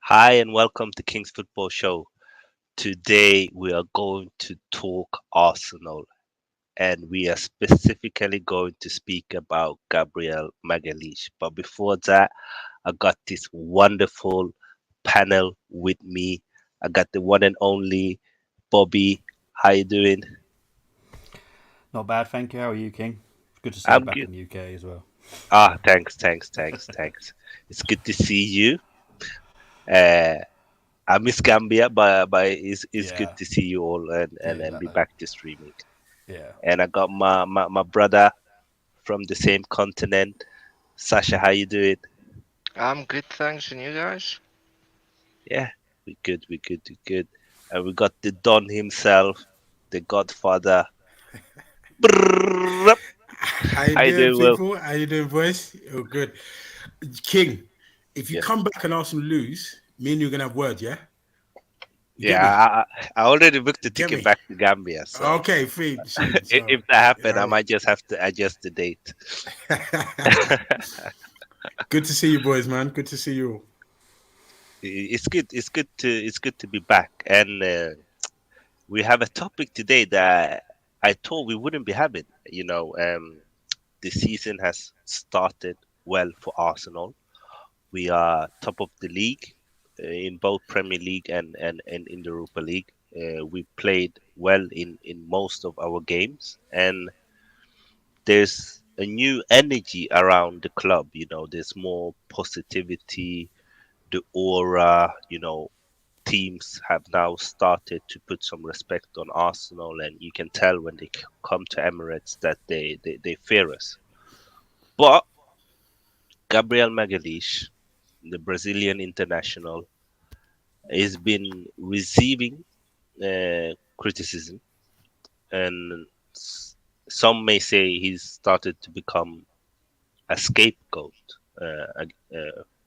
Hi and welcome to King's Football Show. Today we are going to talk Arsenal and we are specifically going to speak about Gabriel Magalhaes. But before that, I got this wonderful panel with me. I got the one and only Bobby. How you doing? Not bad, thank you. How are you, King? It's good to see you I'm back good. in the UK as well. Thanks. It's good to see you. Uh, I miss Gambia, but it's good Yeah, to see you all yeah, and be exactly. back to streaming. Yeah, And I got my brother from the same continent. Sasha, how you doing? I'm good, thanks, and you guys? Yeah, we good. And we got the Don himself, the Godfather. Brrrr. How you How you doing, doing, Will? people? How you doing, boys? Oh, good. King, if you Yeah, come back and Arsenal lose, me and you're gonna have word, yeah? You get yeah. me? I already booked the You get ticket me? back to Gambia, so Okay, sweet. So, if that happen, I all might just have to adjust the date. right. Good to see you, boys, man. Good to see you all. It's good. It's good to be back, and we have a topic today that I thought we wouldn't be having. The season has started well for Arsenal. We are top of the league in both Premier League and in the Europa League. We played well in most of our games, and there's a new energy around the club. There's more positivity, the aura. Teams have now started to put some respect on Arsenal, and you can tell when they come to Emirates that they fear us. But Gabriel Magalhaes, the Brazilian international, has been receiving criticism, and some may say he's started to become a scapegoat,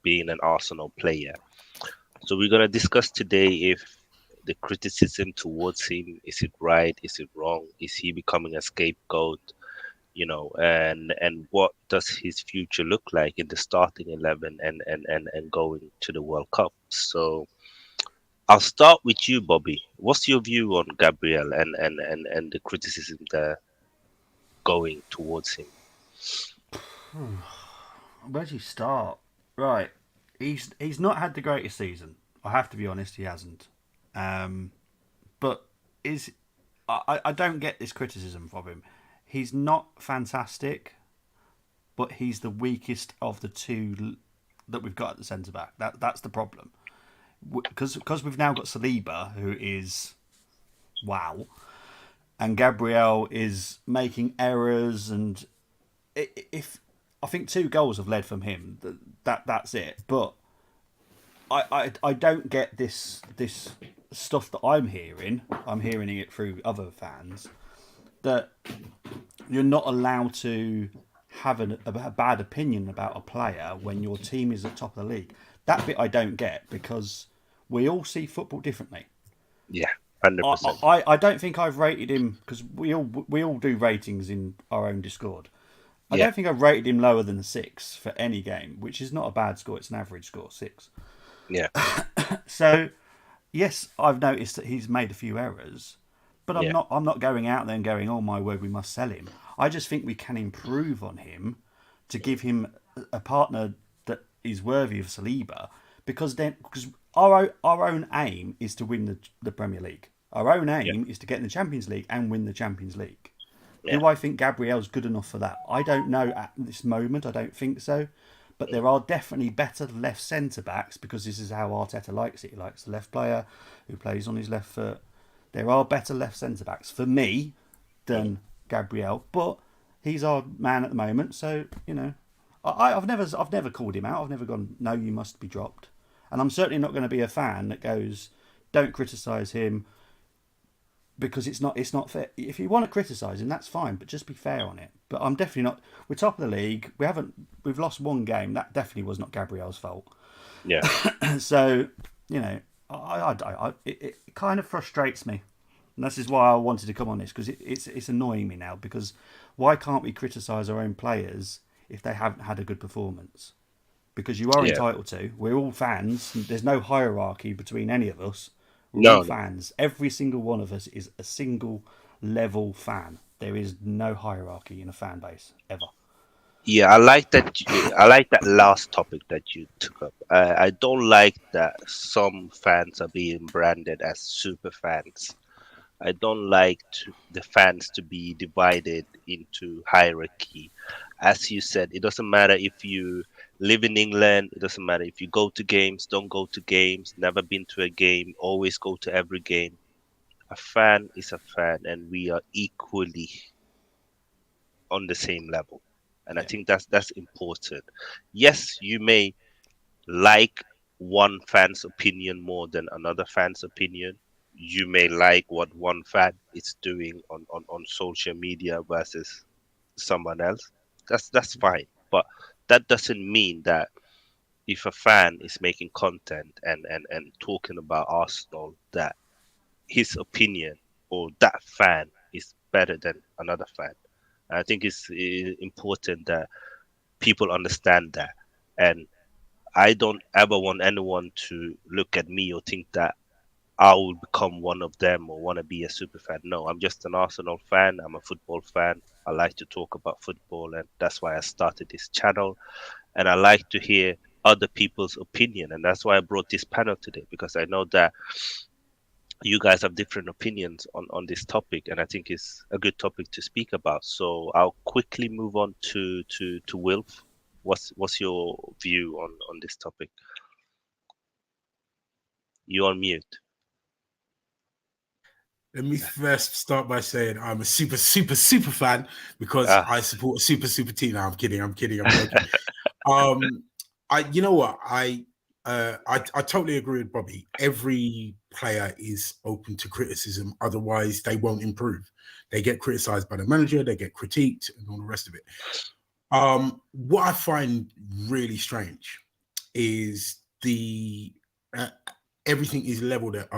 being an Arsenal player. So we're gonna discuss today if the criticism towards him, is it right, is it wrong, is he becoming a scapegoat, and what does his future look like in the starting 11 and going to the World Cup. So I'll start with you, Bobby. What's your view on Gabriel and the criticism that going towards him? where do you start? Right, he's not had the greatest season. I have to be honest, he hasn't. Um, but is I don't get this criticism from him. He's not fantastic, but he's the weakest of the two that we've got at the centre back. That's the problem. Because we've now got Saliba, who is wow, and Gabriel is making errors, and if I think two goals have led from him, that's it. But I don't get this stuff that I'm hearing. I'm hearing it through other fans that you're not allowed to have a bad opinion about a player when your team is at top of the league. That bit I don't get because we all see football differently. Yeah, 100%. I don't think I've rated him because we all do ratings in our own Discord. I Yeah, don't think I've rated him lower than a 6 for any game, which is not a bad score. It's an average score, 6. yeah, So yes, I've noticed that he's made a few errors, but I'm yeah, not. I'm not going out there and going, "Oh my word, we must sell him." I just think we can improve on him to give him a partner that is worthy of Saliba, because our own aim is to win the Premier League. Our own yeah, aim is to get in the Champions League and win the Champions League. yeah, Do I think Gabriel's good enough for that? I don't know at this moment. I don't think so. But there are definitely better left centre backs because this is how Arteta likes it. He likes the left player who plays on his left foot. There are better left centre backs for me mm, than Gabriel, but he's our man at the moment. So I've never called him out. I've never gone, no, you must be dropped. And I'm certainly not going to be a fan that goes, don't criticise him because it's not fair. If you want to criticise him, that's fine, but just be fair on it. But I'm definitely not. We're top of the league. We've lost one game. That definitely was not Gabriel's fault. yeah. So it kind of frustrates me. And this is why I wanted to come on this, because it's annoying me now. Because why can't we criticise our own players if they haven't had a good performance? Because you are Yeah. entitled to. We're all fans. There's no hierarchy between any of us. We're all No, no. fans. Every single one of us is a single level fan. There is no hierarchy in a fan base ever. Yeah, I like that. I like that last topic that you took up. I don't like that some fans are being branded as super fans. I don't like the fans to be divided into hierarchy. As you said, it doesn't matter if you live in England, it doesn't matter if you go to games, don't go to games, never been to a game, always go to every game. A fan is a fan, and we are equally on the same level. And I Yeah. think that's important. Yes, you may like one fan's opinion more than another fan's opinion. You may like what one fan is doing on social media versus someone else. That's fine. But that doesn't mean that if a fan is making content and talking about Arsenal, that his opinion or that fan is better than another fan. I think it's important that people understand that. And I don't ever want anyone to look at me or think that I will become one of them or want to be a super fan. No, I'm just an Arsenal fan. I'm a football fan. I like to talk about football, and that's why I started this channel. And I like to hear other people's opinion, and that's why I brought this panel today, because I know that you guys have different opinions on this topic, and I think it's a good topic to speak about. So I'll quickly move on to Wilf. What's your view on this topic? You on mute. Let me first start by saying I'm a super, super, super fan because Ah, I support a super, super team. No, I'm kidding. I'm joking. You know what? I totally agree with Bobby. Every player is open to criticism. Otherwise, they won't improve. They get criticized by the manager. They get critiqued, and all the rest of it. What I find really strange is the uh, everything is leveled at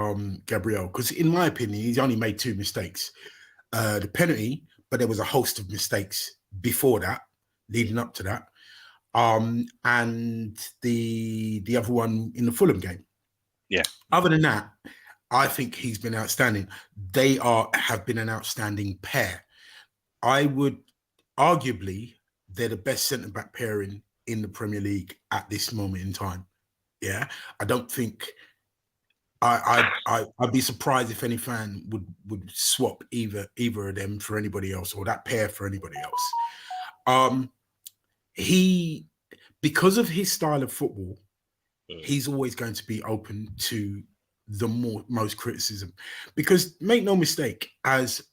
Gabriel, because in my opinion, he's only made two mistakes: the penalty, but there was a host of mistakes before that, leading up to that, and the other one in the Fulham game. yeah, Other than that, I think he's been outstanding. They have been an outstanding pair. I would arguably they're the best centre back pairing in the Premier League at this moment in time. Yeah, I don't think I'd be surprised if any fan would swap either of them for anybody else, or that pair for anybody else. Um, he because of his style of football, mm, he's always going to be open to the most criticism. Because make no mistake, as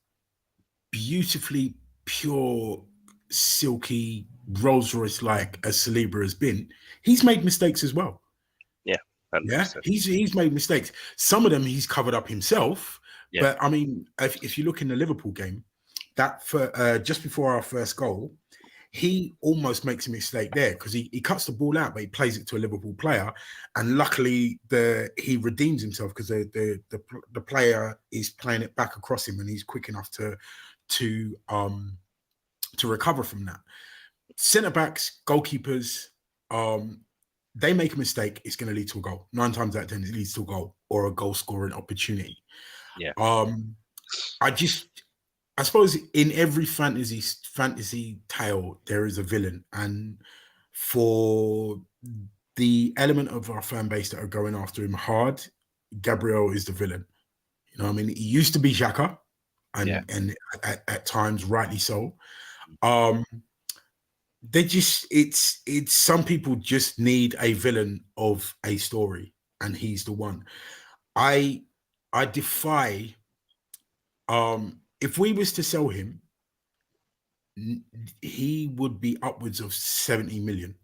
beautifully pure, silky Rolls Royce like as Saliba has been, he's made mistakes as well. yeah, hundred Yeah, percent. he's made mistakes. Some of them he's covered up himself. Yeah, But I mean, if you look in the Liverpool game, that for just before our first goal, he almost makes a mistake there because he cuts the ball out, but he plays it to a Liverpool player, and luckily he redeems himself because the player is playing it back across him, and he's quick enough to recover from that. Centre backs, goalkeepers, they make a mistake, it's going to lead to a goal. 9 times out of 10, it leads to a goal or a goal scoring opportunity. yeah, Um, I suppose in every fantasy tale there is a villain, and for the element of our fan base that are going after him hard, Gabriel is the villain. You know what I mean? He used to be Xhaka, yeah, and at times rightly so. Um, they just it's some people just need a villain of a story, and he's the one. I I defy if we was to sell him, he would be upwards of 70 million,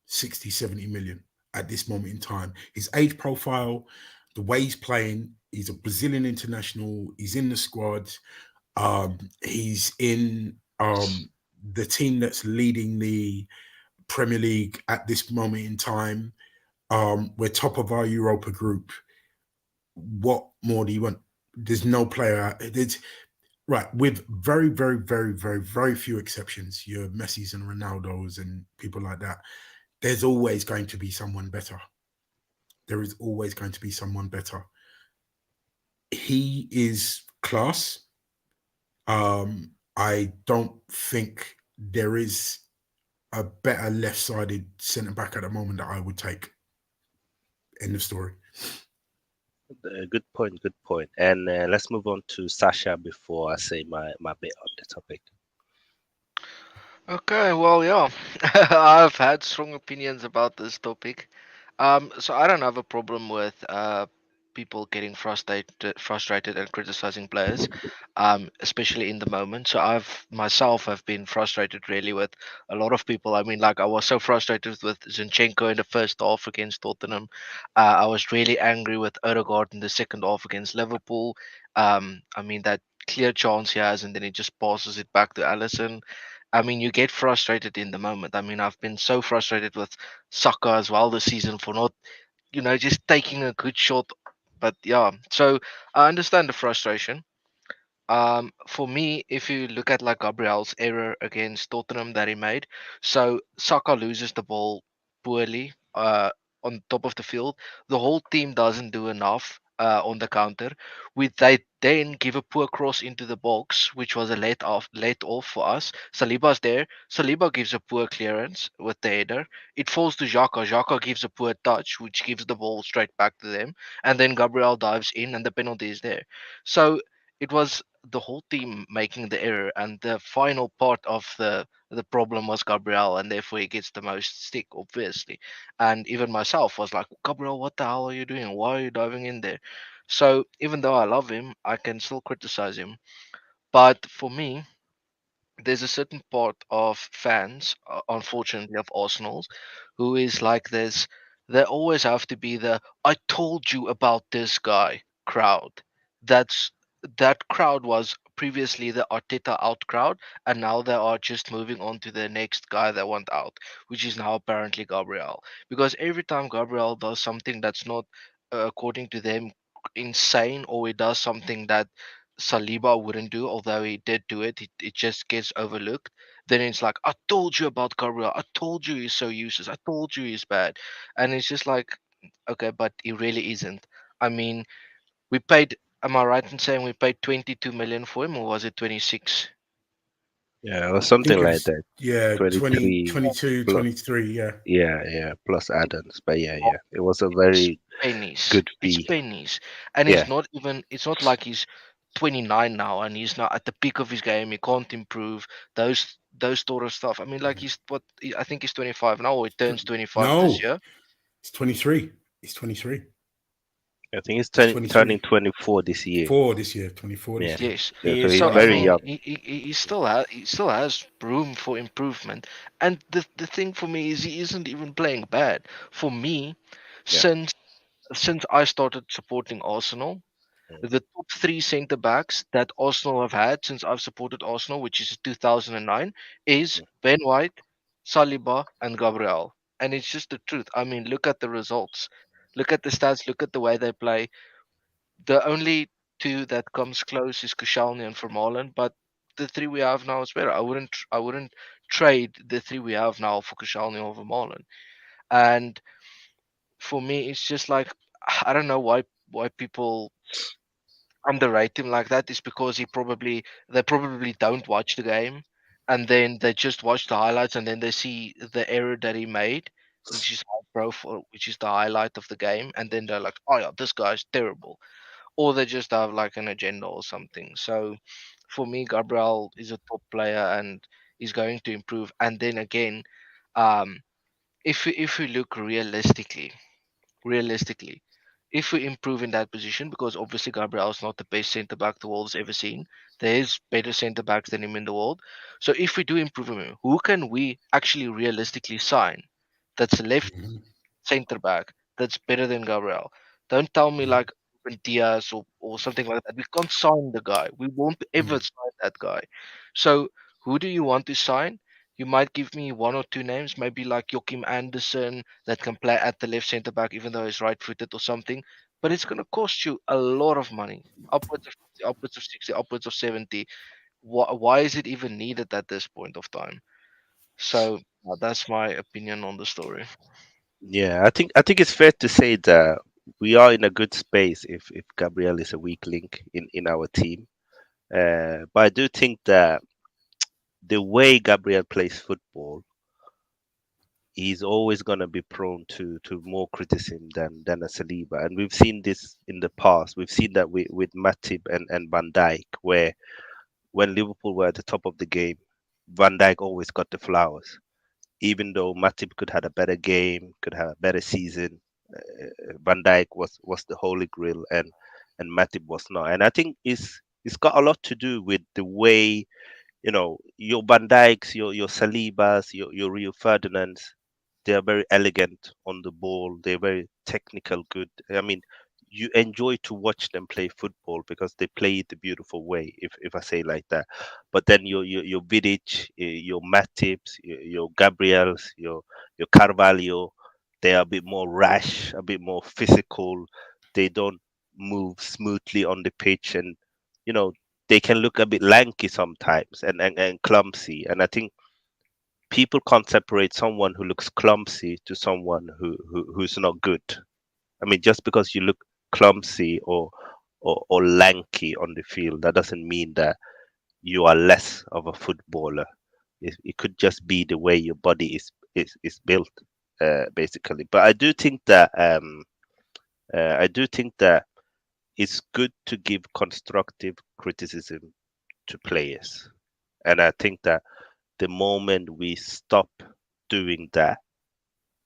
60, 70 million at this moment in time. His age profile, the way he's playing, he's a Brazilian international, he's in the squad, he's in the team that's leading the Premier League at this moment in time. We're top of our Europa group. What more do you want? there's no player. There's right with very, very, very, very, very few exceptions. Your Messi's and Ronaldo's and people like that. There's always going to be someone better. There is always going to be someone better. He is class. I don't think there is a better left-sided centre back at the moment that I would take. End of story. Good point. Good point. And let's move on to Sasha before I say my bit on the topic. Okay, well, yeah, I've had strong opinions about this topic. So I don't have a problem with people getting frustrated and criticizing players, especially in the moment. So I've myself have been frustrated really with a lot of people. I mean, like I was so frustrated with Zinchenko in the first half against Tottenham. I was really angry with Odegaard in the second half against Liverpool. I mean that clear chance he has, and then he just passes it back to Allison. I mean, you get frustrated in the moment. I mean, I've been so frustrated with Saka as well this season for not, just taking a good shot. But yeah, so I understand the frustration. For me, if you look at like Gabriel's error against Tottenham that he made, so Saka loses the ball poorly on top of the field. The whole team doesn't do enough on the counter. They then give a poor cross into the box, which was a let off for us. Saliba's there. Saliba gives a poor clearance with the header. It falls to Xhaka. Xhaka gives a poor touch, which gives the ball straight back to them. And then Gabriel dives in, and the penalty is there. So it was the whole team making the error, and the final part of the problem was Gabriel, and therefore he gets the most stick, obviously. And even myself was like, Gabriel, what the hell are you doing? Why are you diving in there? So even though I love him, I can still criticize him. But for me, there's a certain part of fans, unfortunately, of Arsenal's, who is like this. They always have to be the "I told you about this guy" crowd. That's that crowd was previously the Arteta out crowd, and now they are just moving on to the next guy they want out, which is now apparently Gabriel. Because every time Gabriel does something that's not, according to them, insane, or he does something that Saliba wouldn't do, although he did do it. It just gets overlooked. Then it's like, I told you about Gabriel. I told you he's so useless. I told you he's bad. And it's just like, okay, but he really isn't. I mean, we paid, am I right in saying we paid 22 million for him, or was it 26? Yeah, or I think something it like was that. yeah, 20, 23 22, plus. 23. Yeah. Yeah, yeah, plus add-ons. But yeah, Oh, yeah, it was a It's very pennies. good It's fee. pennies. And Yeah, it's not like he's 29 now and he's not at the peak of his game. He can't improve those sort of stuff. I mean, like I think he's 25 now, or he turns 25 this No, year. it's 23. It's 23. I think he's It's turning 23. 24 this year. 4 this year. 24 Yeah, this year. Yes. yeah, He so is he's So I very 24. mean, young. he still has room for improvement. And the thing for me is he isn't even playing bad. For me, Yeah. since I started supporting Arsenal, Mm. the top three centre backs that Arsenal have had since I've supported Arsenal, which is 2009, is Mm. Ben White, Saliba, and Gabriel. And it's just the truth. I mean, look at the results, look at the stats, look at the way they play. The only two that comes close is Koscielny and Vermaelen, but the three we have now is better. I wouldn't trade the three we have now for Koscielny or Vermaelen. And for me, it's just like I don't know why people underrate him like that is because they probably don't watch the game, and then they just watch the highlights, and then they see the error that he made, which is high profile, which is the highlight of the game, and then they're like, oh yeah, this guy's terrible, or they just have like an agenda or something. So for me, Gabriel is a top player and is going to improve. And then again, um if we look realistically, if we improve in that position, because obviously Gabriel is not the best centre back the world has ever seen. There is better centre backs than him in the world. So if we do improve him, who can we actually realistically sign that's left Mhm, centre back that's better than Gabriel? Don't tell me mhm, like Ruben Diaz or something like that. We can't sign the guy. We won't ever mhm, sign that guy. So who do you want to sign? You might give me one or two names, maybe like Joachim Anderson that can play at the left centre back, even though he's right footed or something. but it's going to cost you a lot of money, upwards of 50, upwards of 60, upwards of 70. Why is it even needed at this point of time? So that's my opinion on the story. Yeah, I think it's fair to say that we are in a good space if Gabriel is a weak link in our team. But I do think that the way Gabriel plays football, he's always going to be prone to more criticism than a Saliba, and we've seen this in the past. We've seen that with Matip and Van Dijk, where when Liverpool were at the top of the game, Van Dijk always got the flowers, even though Matip could have a better game, could have a better season. Van Dijk was the holy grail, and Matip was not. And I think it's got a lot to do with the way, your Van Dijks, your Salibas, your Rio Ferdinands. They are very elegant on the ball. They're very technical, good. I mean, you enjoy to watch them play football because they play it the beautiful way, if I say like that. But then your Vidic, your Matips, your Gabriels, your Carvalho, they are a bit more rash, a bit more physical. They don't move smoothly on the pitch, and you know they can look a bit lanky sometimes and clumsy. And I think people can't separate someone who looks clumsy to someone who's not good. I mean, just because you look clumsy or lanky on the field, that doesn't mean that you are less of a footballer. It could just be the way your body is built, basically. But I do think that it's good to give constructive criticism to players, and I think that the moment we stop doing that,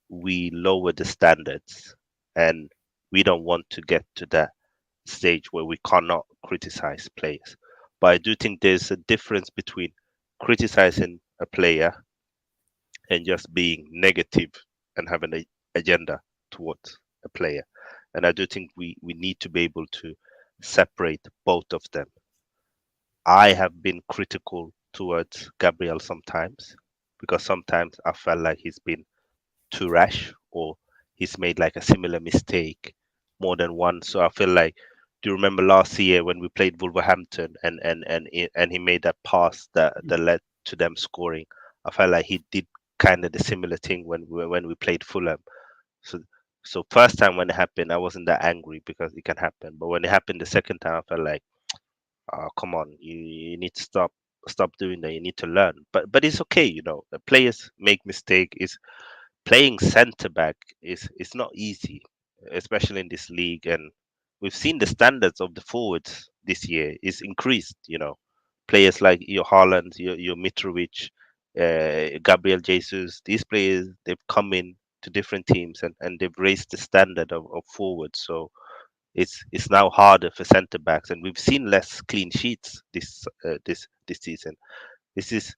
we lower the standards, and we don't want to get to that stage where we cannot criticize players. But I do think there's a difference between criticizing a player and just being negative and having an agenda towards a player. And I do think we need to be able to separate both of them. I have been critical towards Gabriel sometimes because sometimes I felt like he's been too rash or he's made like a similar mistake more than once. So I feel like, do you remember last year when we played Wolverhampton and he made that pass that led to them scoring? I felt like he did kind of the similar thing when we played Fulham. So so first time when it happened, I wasn't that angry because it can happen. But when it happened the second time, I felt like, come on, you need to stop doing that. You need to learn. But it's okay, The players make mistake. Is playing centre back is not easy, especially in this league. And we've seen the standards of the forwards this year is increased. Players like your Haaland, your Mitrovic, Gabriel Jesus. These players they've come in to different teams and they've raised the standard of forwards. So it's now harder for centre backs, and we've seen less clean sheets this season. This is,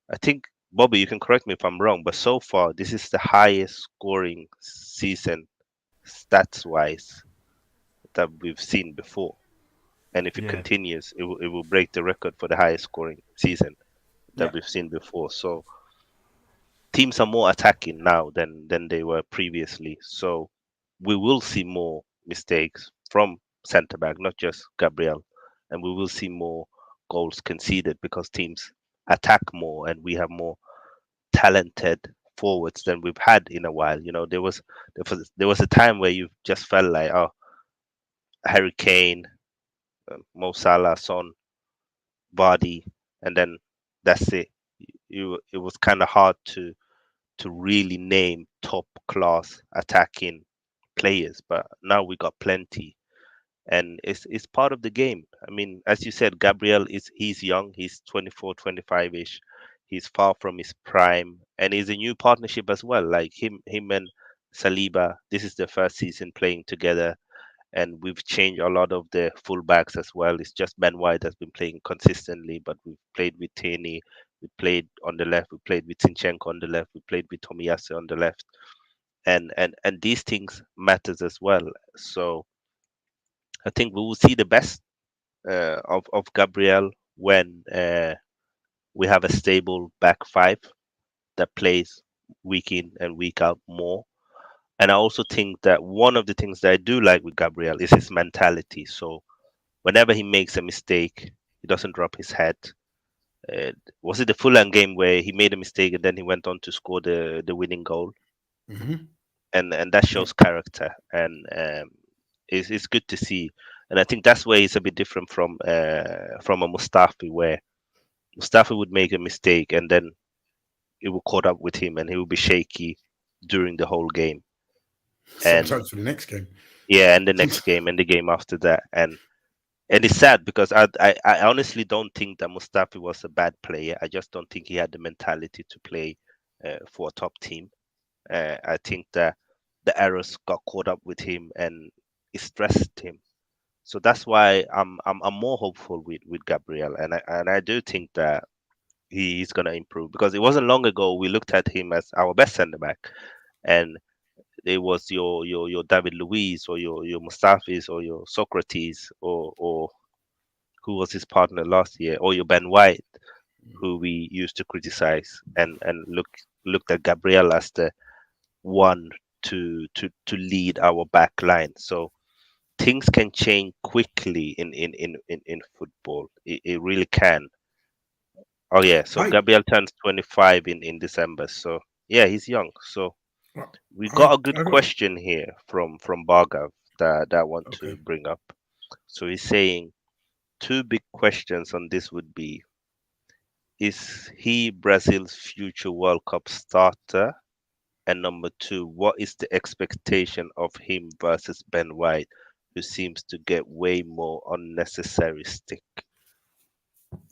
I think, Bobby, you can correct me if I'm wrong, but so far this is the highest scoring season stats wise that we've seen before. And if it Yeah, continues, it will break the record for the highest scoring season that yeah, we've seen before. So teams are more attacking now than they were previously. So we will see more mistakes from centre back, not just Gabriel, and we will see more goals conceded because teams attack more and we have more talented forwards than we've had in a while. There was a time where you just felt like, oh, Harry Kane, Mo Salah, Son, Vardy, and then that's it. It was kind of hard to really name top class attacking players, but now we got plenty, and it's part of the game. I mean, as you said, Gabriel he's young, he's 24, 25ish. He's far from his prime, and he's a new partnership as well. Like him and Saliba, this is their first season playing together, and we've changed a lot of the fullbacks as well. It's just Ben White has been playing consistently, but we've played with Tierney, we played on the left, we played with Sinchenko on the left, we played with Tomiyasu on the left, and these things matters as well. So I think we will see the best of Gabriel when we have a stable back five that plays week in and week out more. And I also think that one of the things that I do like with Gabriel is his mentality. So whenever he makes a mistake, he doesn't drop his head. Uh, was it the Fulham game where he made a mistake and then he went on to score the winning goal? Hmm. And that Yeah. shows character, and it's good to see. And I think that's where he's a bit different from a Mustafi, where Mustafi would make a mistake and then it will caught up with him and he will be shaky during the whole game. And Sometimes for the next game. yeah, and the next Sometimes. game and the game after that. And it's sad because I honestly don't think that Mustafi was a bad player. I just don't think he had the mentality to play for a top team. I think that the errors got caught up with him and it stressed him. So that's why I'm more hopeful with Gabriel, and I do think that he's gonna improve because it wasn't long ago we looked at him as our best centre back, and it was your David Luiz or your Mustafis or your Socrates or who was his partner last year, or your Ben White, who we used to criticize, and looked at Gabriel as the one to lead our back line. So things can change quickly in football. It really can. Oh yeah, so I, Gabriel turns 25 in December. So yeah, he's young. So we got a good I got question here from Bargav that I want to okay. bring up. So he's saying two big questions on this would be: is he Brazil's future World Cup starter? And number two, what is the expectation of him versus Ben White, who seems to get way more unnecessary stick?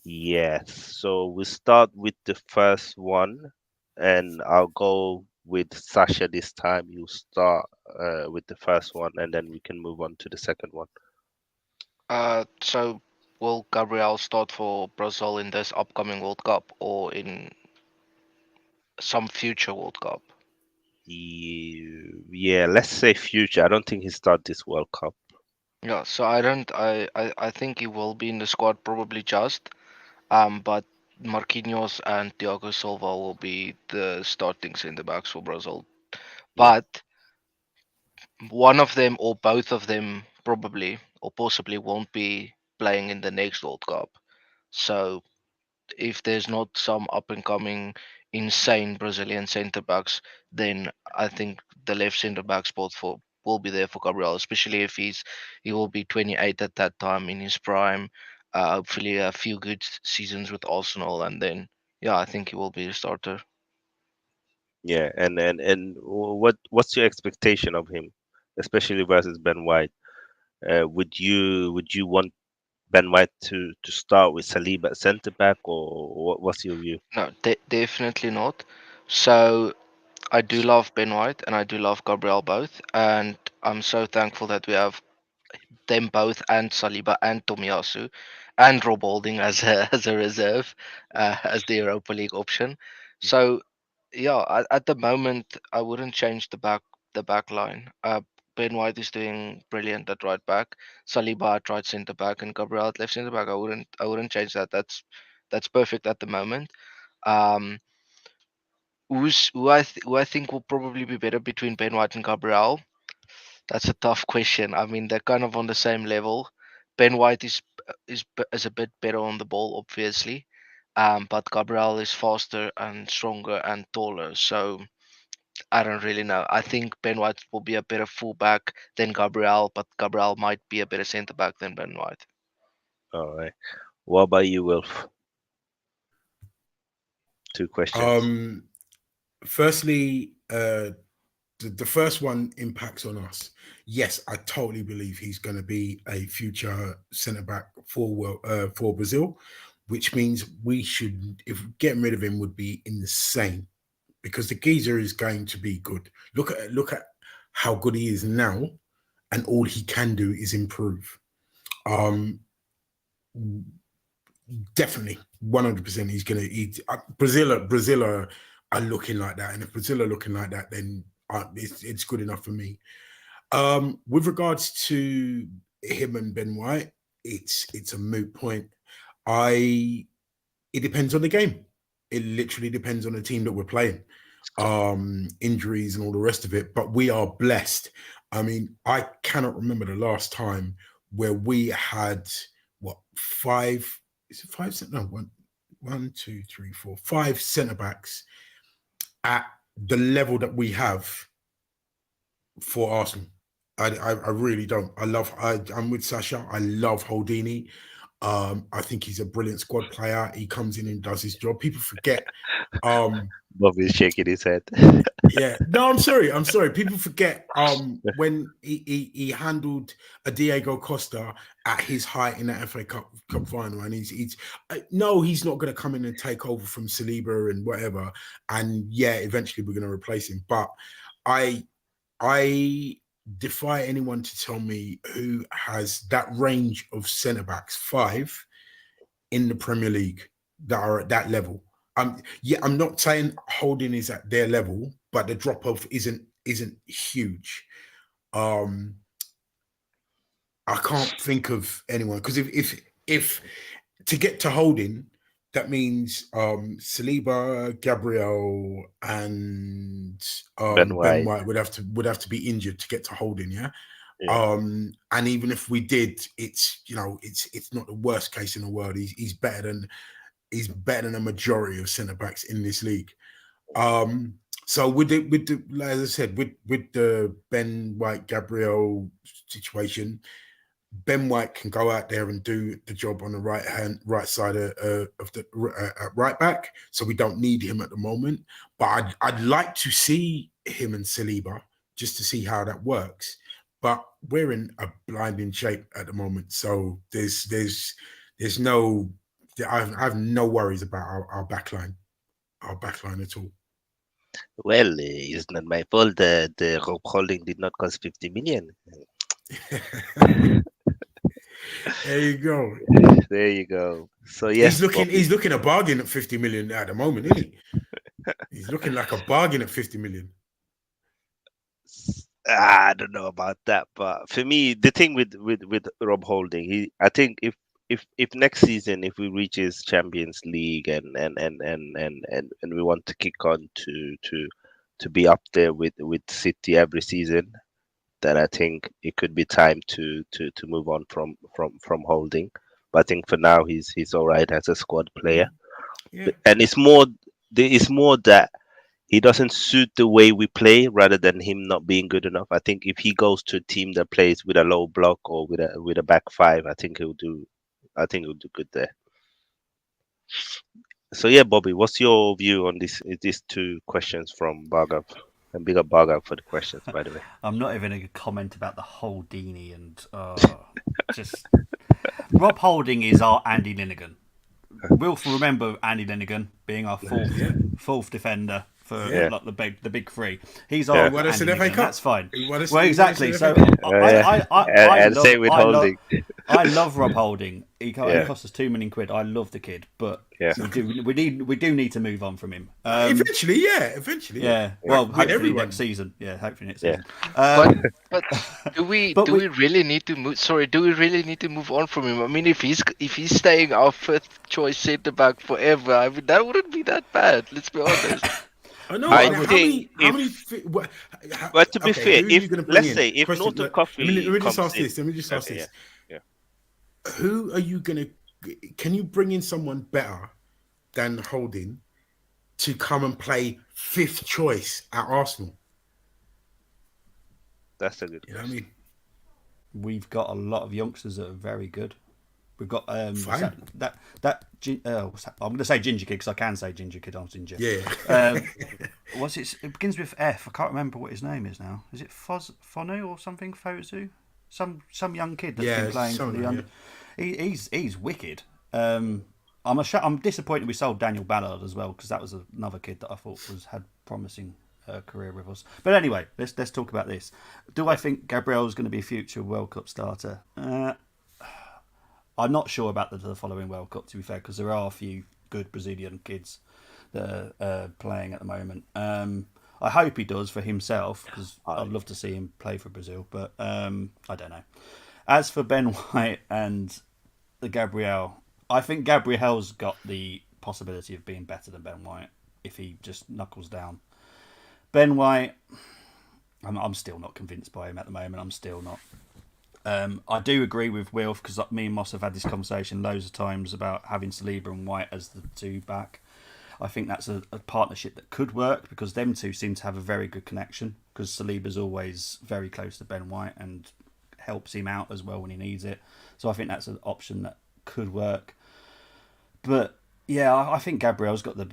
Yes, so we start with the first one, and I'll go with Sasha this time. You start with the first one, and then we can move on to the second one. So will Gabriel start for Brazil in this upcoming World Cup or in some future World Cup? Yeah, let's say future. I don't think he start this World Cup. Yeah, so I don't I think he will be in the squad probably just but Marquinhos and Thiago Silva will be the starting centre backs for Brazil. Yeah, But one of them or both of them probably or possibly won't be playing in the next World Cup. So if there's not some up and coming insane Brazilian centre backs, then I think the left centre back spot for will be there for Gabriel, especially if he will be 28 at that time in his prime. Hopefully a few good seasons with Arsenal, and then yeah, I think he will be a starter. yeah, and what's your expectation of him, especially versus Ben White? Would you want Ben White to start with Saliba at centre back, or what's your view? No, definitely not. So I do love Ben White and I do love Gabriel both, and I'm so thankful that we have them both and Saliba and Tomiyasu and Rob Holding as a as a reserve as the Europa League option. So yeah, at the moment I wouldn't change the back line. Ben White is doing brilliant at right back, Saliba at right centre back, and Gabriel at left centre back. I wouldn't change that. That's perfect at the moment. Um, who I think will probably be better between Ben White and Gabriel? That's a tough question. I mean, they're kind of on the same level. Ben White is a bit better on the ball, obviously, but Gabriel is faster and stronger and taller. So I don't really know. I think Ben White will be a better fullback than Gabriel, but Gabriel might be a better centre back than Ben White. All right. What about you, Wilf? Two questions. Um, firstly, the first one impacts on us. Yes, I totally believe he's going to be a future centre back for Brazil, which means we should, if getting rid of him would be insane because the geezer is going to be good. Look at how good he is now, and all he can do is improve. Um, Definitely, 100%. He's gonna. Brazil are looking like that, and if Brazil are looking like that, then it's good enough for me. With regards to him and Ben White, it's a moot point. I It depends on the game. It literally depends on the team that we're playing. injuries and all the rest of it. But we are blessed. I mean, I cannot remember the last time where we had what five? Is it five? No, one, two, three, four, five centre backs at the level that we have for Arsenal. I really don't. I'm with Sasha. I love Holdini. I think he's a brilliant squad player. He comes in and does his job. People forget. Bobby's shaking his head. Yeah, no, I'm sorry. I'm sorry. People forget when he handled a Diego Costa at his height in that Cup final, and he's no, he's not going to come in and take over from Saliba and whatever. And yeah, eventually we're going to replace him. But I defy anyone to tell me who has that range of centre backs, 5 in the Premier League that are at that level. I'm not saying Holding is at their level, but the drop off isn't huge. I can't think of anyone, because if to get to Holding, that means Saliba, Gabriel, and Ben Ben White. White would have to be injured to get to Holding, yeah. Yeah. And even if we did, it's not the worst case in the world. He's better than a majority of centre backs in this league. So with the as I said, with the Ben White Gabriel situation, Ben White can go out there and do the job on the right side of the right back. So we don't need him at the moment. But I'd like to see him and Saliba just to see how that works. But we're in a blinding shape at the moment. So there's no, I have no worries about our backline at all. Well, it's not my fault. The Rob Holding did not cost 50 million. There you go. There you go. So yes, he's looking a bargain at 50 million at the moment, isn't he? He's looking like a bargain at 50 million. I don't know about that, but for me, the thing with Rob Holding, I think if next season, if we reaches Champions League and we want to kick on to be up there with City every season, then I think it could be time to move on from Holding. But I think for now he's all right as a squad player. Yeah. And it's more that he doesn't suit the way we play rather than him not being good enough. I think if he goes to a team that plays with a low block or with a back 5, I think he'll do good there. So yeah, Bobby, what's your view on these 2 questions from Bhargav? And big up Bhargav for the questions, by the way. I'm not even going to comment about the Holdini and just Rob Holding is our Andy Linnigan. Wilf will remember Andy Linnigan being our fourth defender for like the big 3. He's our Andy Linnigan. That's fine. Well, exactly. So I love Rob Holding. He cost us £2 million. I love the kid, but we do need to move on from him. Eventually. Yeah. Well, hopefully next season. Yeah, hopefully next season. But do we really need to move? Sorry, do we really need to move on from him? I mean, if he's staying our 5th choice centre back forever, I mean that wouldn't be that bad. Let's be honest. I know. But to be fair, let's say if Norton Coffee, let me just ask this. Yeah. Who are you gonna? Can you bring in someone better than Holding to come and play 5th choice at Arsenal? That's a good question. You know what I mean? We've got a lot of youngsters that are very good. We've got what's that I'm going to say Ginger Kid because I can say Ginger Kid. I'm Ginger. Yeah. What's it? It begins with F. I can't remember what his name is now. Is it Fonu or something? Fozu? Some young kid that's been playing for the young. Yeah. He's wicked. I'm disappointed we sold Daniel Ballard as well because that was another kid that I thought had promising career with us. But anyway, let's talk about this. Do I think Gabriel's going to be a future World Cup starter? I'm not sure about the following World Cup, to be fair, because there are a few good Brazilian kids that are playing at the moment. I hope he does for himself, because I'd love to see him play for Brazil, but I don't know. As for Ben White and the Gabriel, I think Gabriel's got the possibility of being better than Ben White if he just knuckles down. Ben White, I'm still not convinced by him at the moment. I'm still not. I do agree with Wilf because me and Moss have had this conversation loads of times about having Saliba and White as the two back. I think that's a partnership that could work because them two seem to have a very good connection because Saliba's always very close to Ben White and helps him out as well when he needs it. So I think that's an option that could work. But yeah, I think Gabriel's got the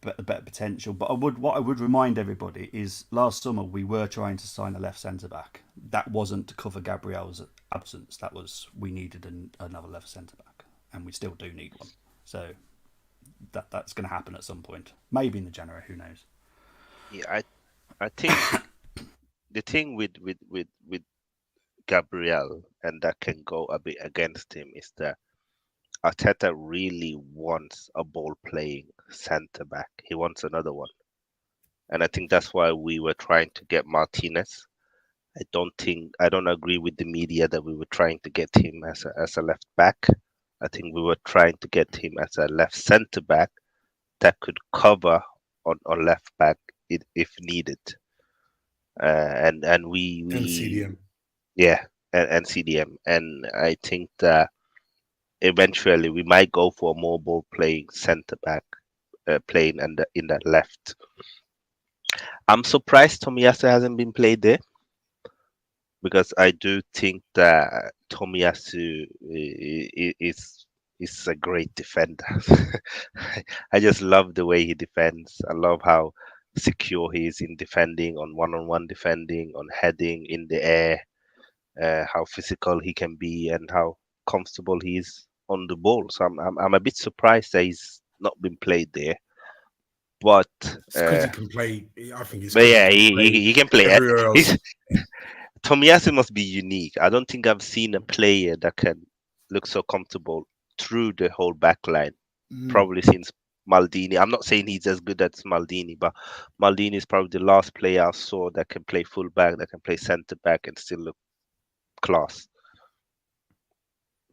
better potential. But what I would remind everybody is last summer we were trying to sign a left centre back. That wasn't to cover Gabriel's absence. That was we needed another left centre back, and we still do need one. So that's going to happen at some point. Maybe in the January. Who knows? Yeah, I think the thing with Gabriel, and that can go a bit against him, is that Arteta really wants a ball playing centre back. He wants another one. And I think that's why we were trying to get Martinez. I don't agree with the media that we were trying to get him as a left back. I think we were trying to get him as a left centre back that could cover on left back if needed. And And we CDM. yeah, and CDM. And I think that eventually we might go for a more ball playing centre back, playing in that left. I'm surprised Tomiyasu hasn't been played there because I do think that Tomiyasu is a great defender. I just love the way he defends. I love how secure he is in defending, on one-on-one defending, on heading in the air, how physical he can be, and how comfortable he is on the ball. So I'm a bit surprised that he's not been played there. But It's because he can play. I think it's but because he yeah, can play he can play. everywhere else. He's Tomiyasu must be unique. I don't think I've seen a player that can look so comfortable through the whole back line. Mm. Probably since Maldini. I'm not saying he's as good as Maldini, but Maldini is probably the last player I saw that can play full back, that can play centre back and still look class.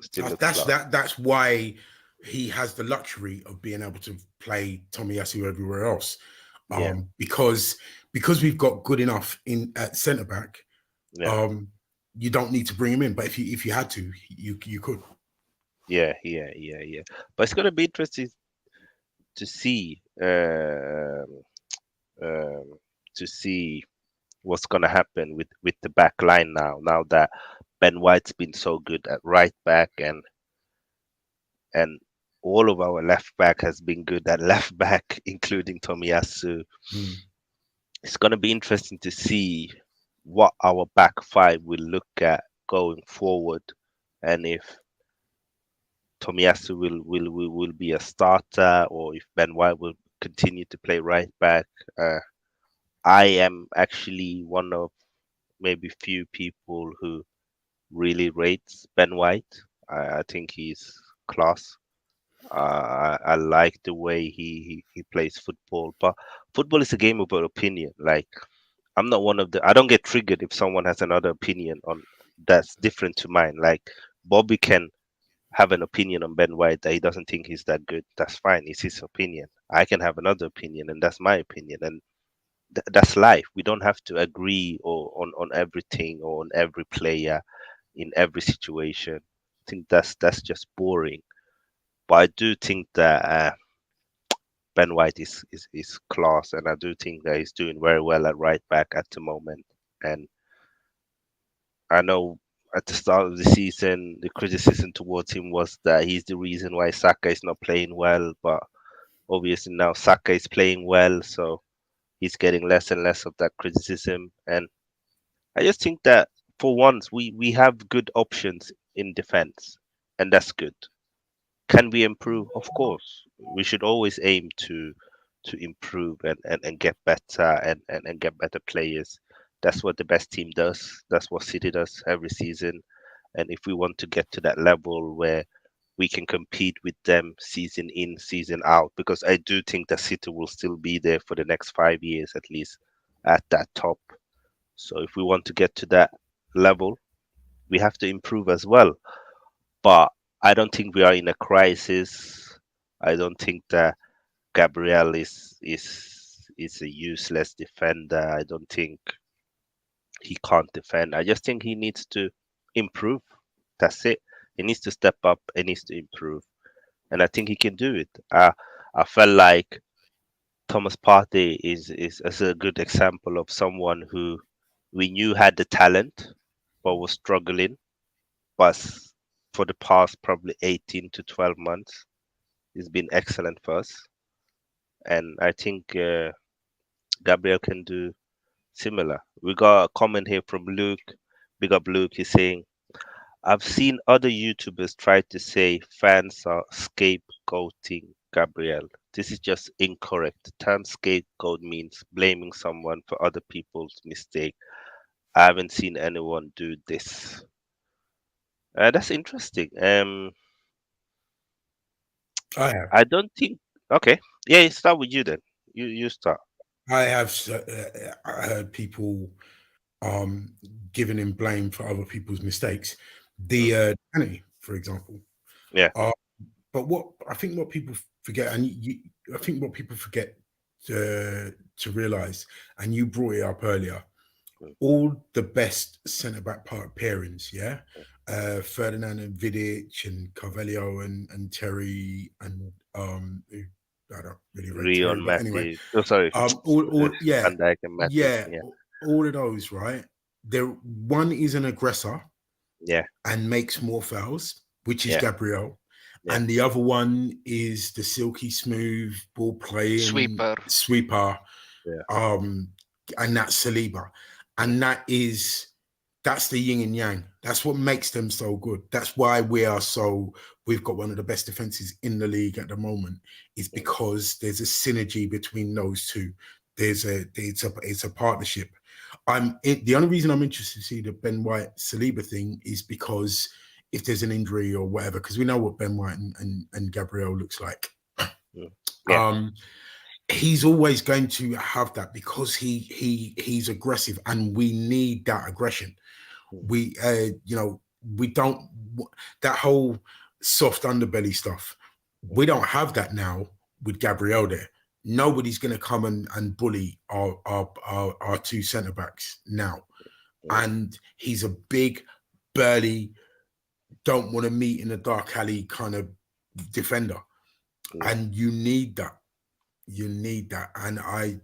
Still look class. That's why he has the luxury of being able to play Tomiyasu everywhere else. Yeah. Because we've got good enough in at centre back, Yeah. you don't need to bring him in. But if you had to, you could. Yeah. But it's gonna be interesting to see um, to see what's gonna happen with the back line now. Now that Ben White's been so good at right back and all of our left back has been good at left back, including Tomiyasu. Mm. It's gonna be interesting to see what our back five will look at going forward, and if Tomiyasu will be a starter, or if Ben White will continue to play right back. I am actually one of maybe few people who really rates Ben White. I think he's class. I like the way he plays football, but football is a game about opinion. Like I'm not one of the. I don't get triggered if someone has another opinion on that's different to mine. Like Bobby can have an opinion on Ben White that he doesn't think he's that good. That's fine. It's his opinion. I can have another opinion, and that's my opinion, and that's life. We don't have to agree or on everything or on every player in every situation. I think that's just boring. But I do think that Ben White is class, and I do think that he's doing very well at right back at the moment. And I know at the start of the season, the criticism towards him was that he's the reason why Saka is not playing well. But obviously now Saka is playing well, so he's getting less and less of that criticism. And I just think that for once we have good options in defense, and that's good. Can we improve? Of course. We should always aim to improve and get better and get better players. That's what the best team does. That's what City does every season. And if we want to get to that level where we can compete with them season in, season out, because I do think that City will still be there for the next 5 years at least at that top. So if we want to get to that level, we have to improve as well. But I don't think we are in a crisis. I don't think that Gabriel he's a useless defender. I don't think he can't defend. I just think he needs to improve. That's it. He needs to step up. He needs to improve, and I think he can do it. I felt like Thomas Partey is a good example of someone who we knew had the talent, but was struggling. But for the past probably 18 to 12 months, he's been excellent for us, and I think Gabriel can do similar. We got a comment here from Luke. Big up Luke. He's saying, I've seen other YouTubers try to say fans are scapegoating Gabriel. This is just incorrect. The term scapegoat means blaming someone for other people's mistake. I haven't seen anyone do this. That's interesting. I have. I don't think. Okay, yeah, start with you then. You start. I have I heard people um giving him blame for other people's mistakes. Mm. Danny, for example. Yeah. Uh, but what people forget, and I think what people forget to realize, and you brought it up earlier, Mm. all the best centre back pairings, yeah, Ferdinand and Vidic and Carvalho and Terry and I don't really rate Terry, Rion but anyway, Matthew. Oh, sorry. all yeah, Van Dijk and Matthew. yeah, Yeah. all of those, right? There, one is an aggressor Yeah. and makes more fouls, which is Yeah. Gabriel. Yeah. And the other one is the silky smooth ball playing sweeper, Yeah. and that's Saliba. And that's the yin and yang. That's what makes them so good. That's why we've got one of the best defenses in the league at the moment, is because there's a synergy between those two. It's a partnership. The only reason I'm interested to see the Ben White Saliba thing is because if there's an injury or whatever, because we know what Ben White and Gabriel looks like. Yeah. He's always going to have that because he's aggressive, and we need that aggression. We we don't, that whole soft underbelly stuff. We don't have that now with Gabriel there. Nobody's going to come and bully our two centre backs now. And he's a big, burly, don't want to meet in the dark alley kind of defender. And you need that. You need that. And I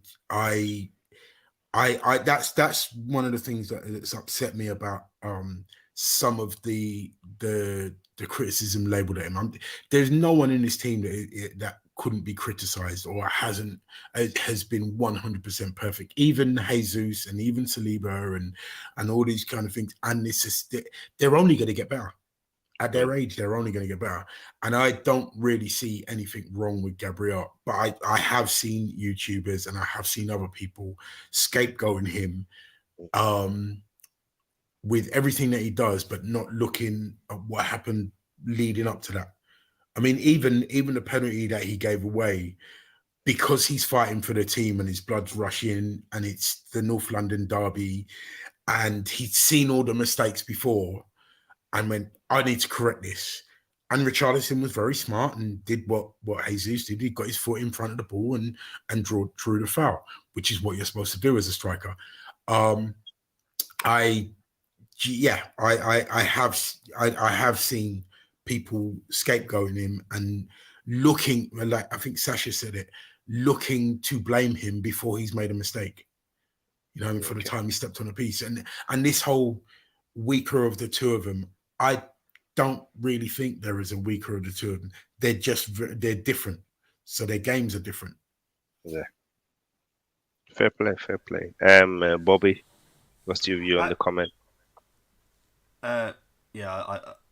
that's one of the things that's upset me about some of the criticism labeled at him. There's no one in this team that couldn't be criticized or has been 100% perfect. Even Jesus and even Saliba and all these kind of things. And it's just, they're only going to get better. At their age, they're only going to get better. And I don't really see anything wrong with Gabriel. But I have seen YouTubers and I have seen other people scapegoating him with everything that he does, but not looking at what happened leading up to that. I mean, even the penalty that he gave away, because he's fighting for the team and his blood's rushing and it's the North London derby and he'd seen all the mistakes before and went, I need to correct this. And Richarlison was very smart and did what Jesus did. He got his foot in front of the ball and drew the foul, which is what you're supposed to do as a striker. I have seen people scapegoating him and looking, like I think Sasha said it, looking to blame him before he's made a mistake. For the time he stepped on a piece. And this whole weaker of the two of them, I don't really think there is a weaker of the two of them. They're different. So their games are different. Yeah. Fair play. Bobby, what's your view on the comment?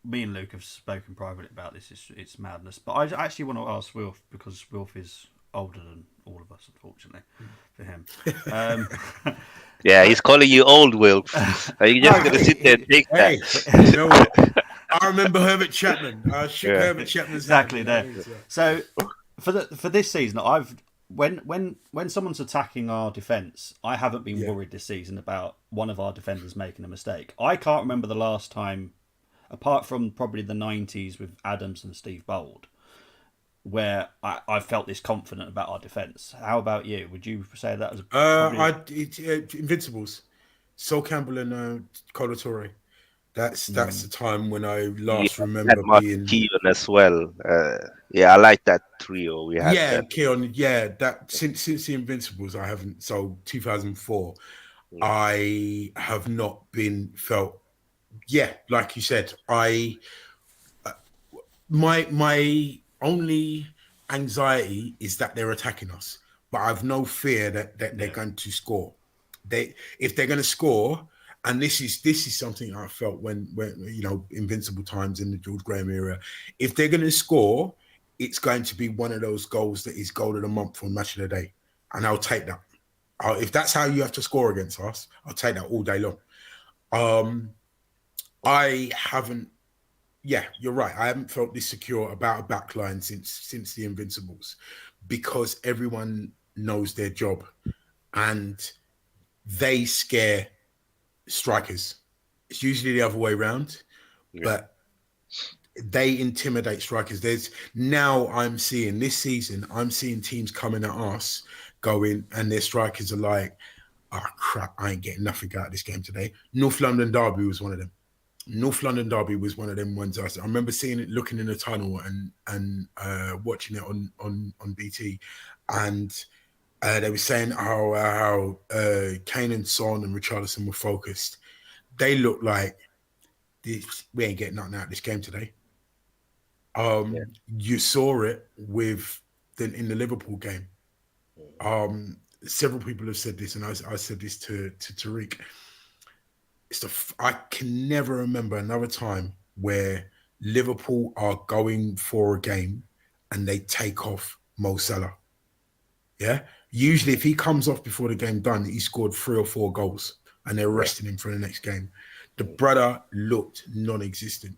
Me and Luke have spoken privately about this. It's madness. But I actually want to ask Wilf, because Wilf is older than all of us, unfortunately, for him. Yeah, he's calling you old, Wilf. Are you just going to sit there and take that? You know what? I remember Herbert Chapman. I shook Herbert Chapman's exactly there. So for this season, when someone's attacking our defence, I haven't been worried this season about one of our defenders making a mistake. I can't remember the last time, apart from probably the 90s with Adams and Steve Bold, where I felt this confident about our defence. How about you? Would you say that was probably? Invincibles. Sol Campbell and Colo Torre. That's the Mm, time when I Yeah, last we had remember Martin being. Keown as well. Yeah, I like that trio we had Yeah, then. Keon. Yeah, that since the Invincibles, I haven't. So 2004, Mm, I have not been felt. Yeah, like you said, my only anxiety is that they're attacking us, but I've no fear that they're yeah, going to score. If they're going to score, and this is something I felt when Invincible times in the George Graham era. If they're going to score, it's going to be one of those goals that is goal of the month or match of the day, and I'll take that. If that's how you have to score against us, I'll take that all day long. Um, I haven't yeah, you're right. I haven't felt this secure about a backline since the Invincibles because everyone knows their job and they scare strikers. It's usually the other way around, yeah, but they intimidate strikers. There's now I'm seeing this season, I'm seeing teams coming at us going and their strikers are like, oh crap, I ain't getting nothing out of this game today. North London Derby was one of them. North London Derby was one of them ones. I remember seeing it, looking in the tunnel, and watching it on BT, and they were saying how Kane and Son and Richarlison were focused. They looked like we ain't getting nothing out of this game today. yeah. You saw it with in the Liverpool game. Several people have said this, and I said this to Tariq. I can never remember another time where Liverpool are going for a game and they take off Mo Salah. Yeah. Usually, if he comes off before the game done, he scored 3 or 4 goals and they're Yeah. resting him for the next game. The brother looked non-existent,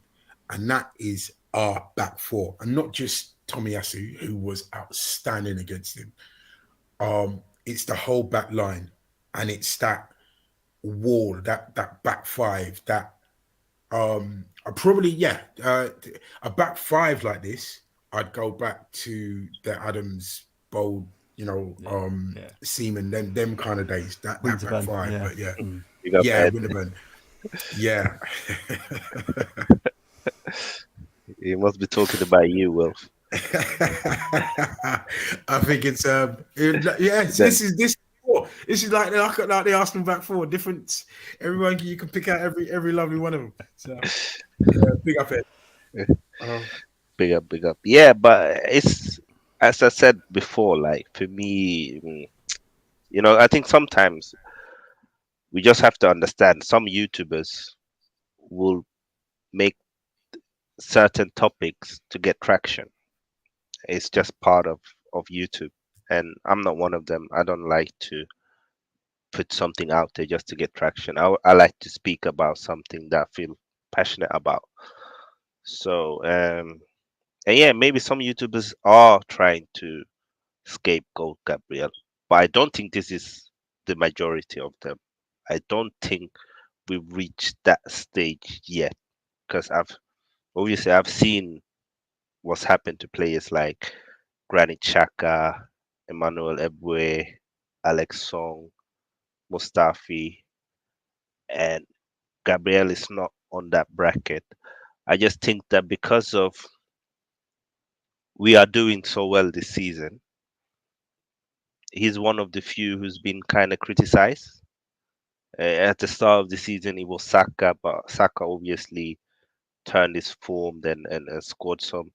and that is our back four, and not just Tomiyasu, who was outstanding against him. It's the whole back line, and it's that wall, that back five, that I probably a back five like this. I'd go back to the Adams Bold, yeah, yeah. Seaman, them kind of days. That back Winterburn, five, yeah. but yeah, Mm. Big up yeah, Ed. Winterburn, yeah. He must be talking about you, Wilf. I think yes. That, This is like the Arsenal back four. Different. Everyone you can pick out every lovely one of them. So yeah, big up it. Um, big up, big up. Yeah, but it's as I said before. Like for me, I think sometimes we just have to understand some YouTubers will make certain topics to get traction. It's just part of YouTube, and I'm not one of them. I don't like to put something out there just to get traction. I like to speak about something that I feel passionate about. So, and yeah, maybe some YouTubers are trying to scapegoat Gabriel, but I don't think this is the majority of them. I don't think we've reached that stage yet because I've seen what's happened to players like Granit Xhaka, Emmanuel Ebwe, Alex Song, Mustafi, and Gabriel is not on that bracket. I just think that because of we are doing so well this season, he's one of the few who's been kind of criticized. At the start of the season, it was Saka, but Saka obviously turned his form then and scored some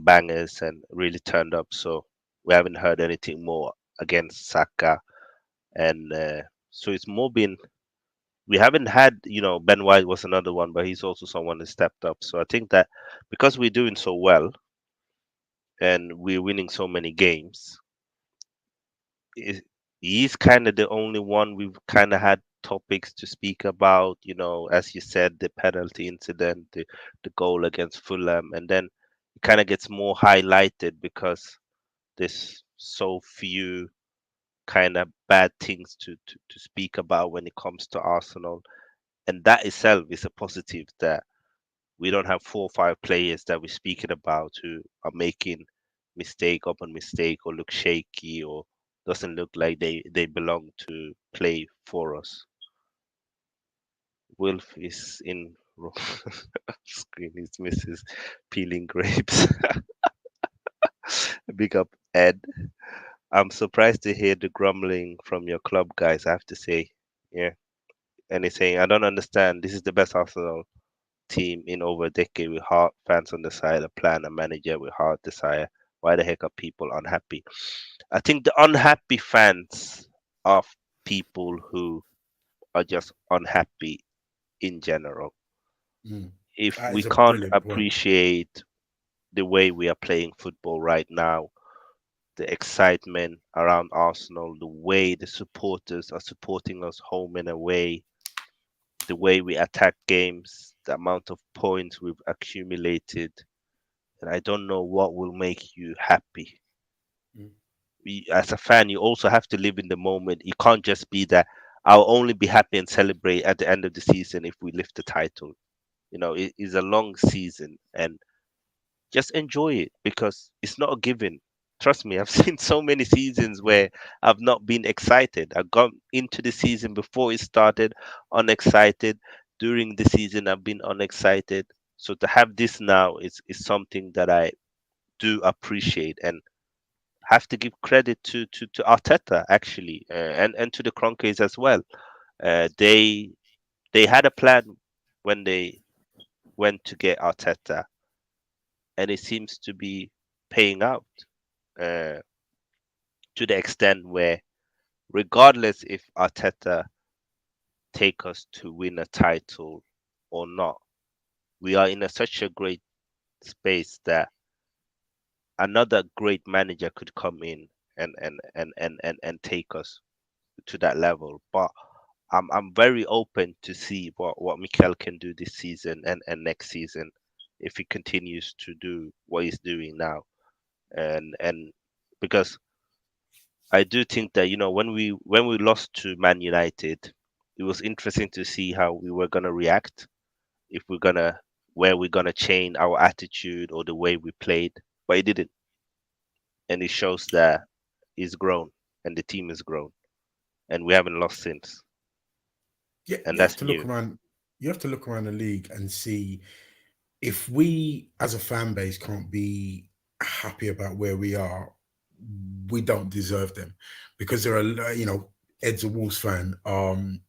bangers and really turned up. So we haven't heard anything more against Saka, and so it's more been we haven't had Ben White was another one, but he's also someone that stepped up. So I think that because we're doing so well and we're winning so many games, i- he's kind of the only one we've kind of had topics to speak about. As you said, the penalty incident, the goal against Fulham, and then it kind of gets more highlighted because there's so few kind of bad things to speak about when it comes to Arsenal. And that itself is a positive that we don't have 4 or 5 players that we're speaking about who are making mistake upon mistake or look shaky or doesn't look like they belong to play for us. Wilf is in screen. His missus peeling grapes. Big up, Ed. I'm surprised to hear the grumbling from your club guys. I have to say, yeah. And he's saying, I don't understand. This is the best Arsenal team in over a decade with heart, fans on the side, a plan, a manager with heart, desire. Why the heck are people unhappy? I think the unhappy fans are people who are just unhappy in general. Mm. If That we is a can't brilliant point. appreciate the way we are playing football right now, the excitement around Arsenal, the way the supporters are supporting us home and away, the way we attack games, the amount of points we've accumulated, and I don't know what will make you happy. Mm. As a fan, you also have to live in the moment. You can't just be that. I'll only be happy and celebrate at the end of the season if we lift the title. It is a long season, and just enjoy it because it's not a given. Trust me, I've seen so many seasons Mm. where I've not been excited. I've gone into the season before it started unexcited. During the season, I've been unexcited. So to have this now is something that I do appreciate and have to give credit to Arteta actually, and to the Cronkies as well. They had a plan when they went to get Arteta, and it seems to be paying out. Uh, to the extent where, regardless if Arteta take us to win a title or not, we are in such a great space that another great manager could come in and take us to that level. But I'm very open to see what Mikel can do this season and next season if he continues to do what he's doing now. And because I do think that when we lost to Man United, it was interesting to see how we were gonna react, if we're gonna where we're gonna change our attitude or the way we played, but it didn't, and it shows that he's grown and the team has grown, and we haven't lost since, Yeah, and you have that's to look new. around. You have to look around the league and see if we, as a fan base, can't be happy about where we are. We don't deserve them because there are, Ed's a Wolves fan.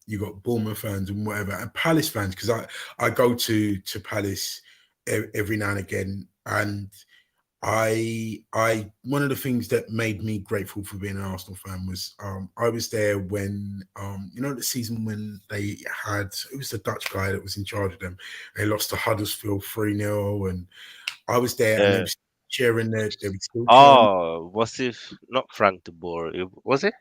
You got Bournemouth fans and whatever, and Palace fans because I go to Palace every now and again, and I one of the things that made me grateful for being an Arsenal fan was I was there when the season when they had it was the Dutch guy that was in charge of them. They lost to Huddersfield 3-0, and I was there and Uh, they were still cheering. oh, was it not Frank de Boer? Was it?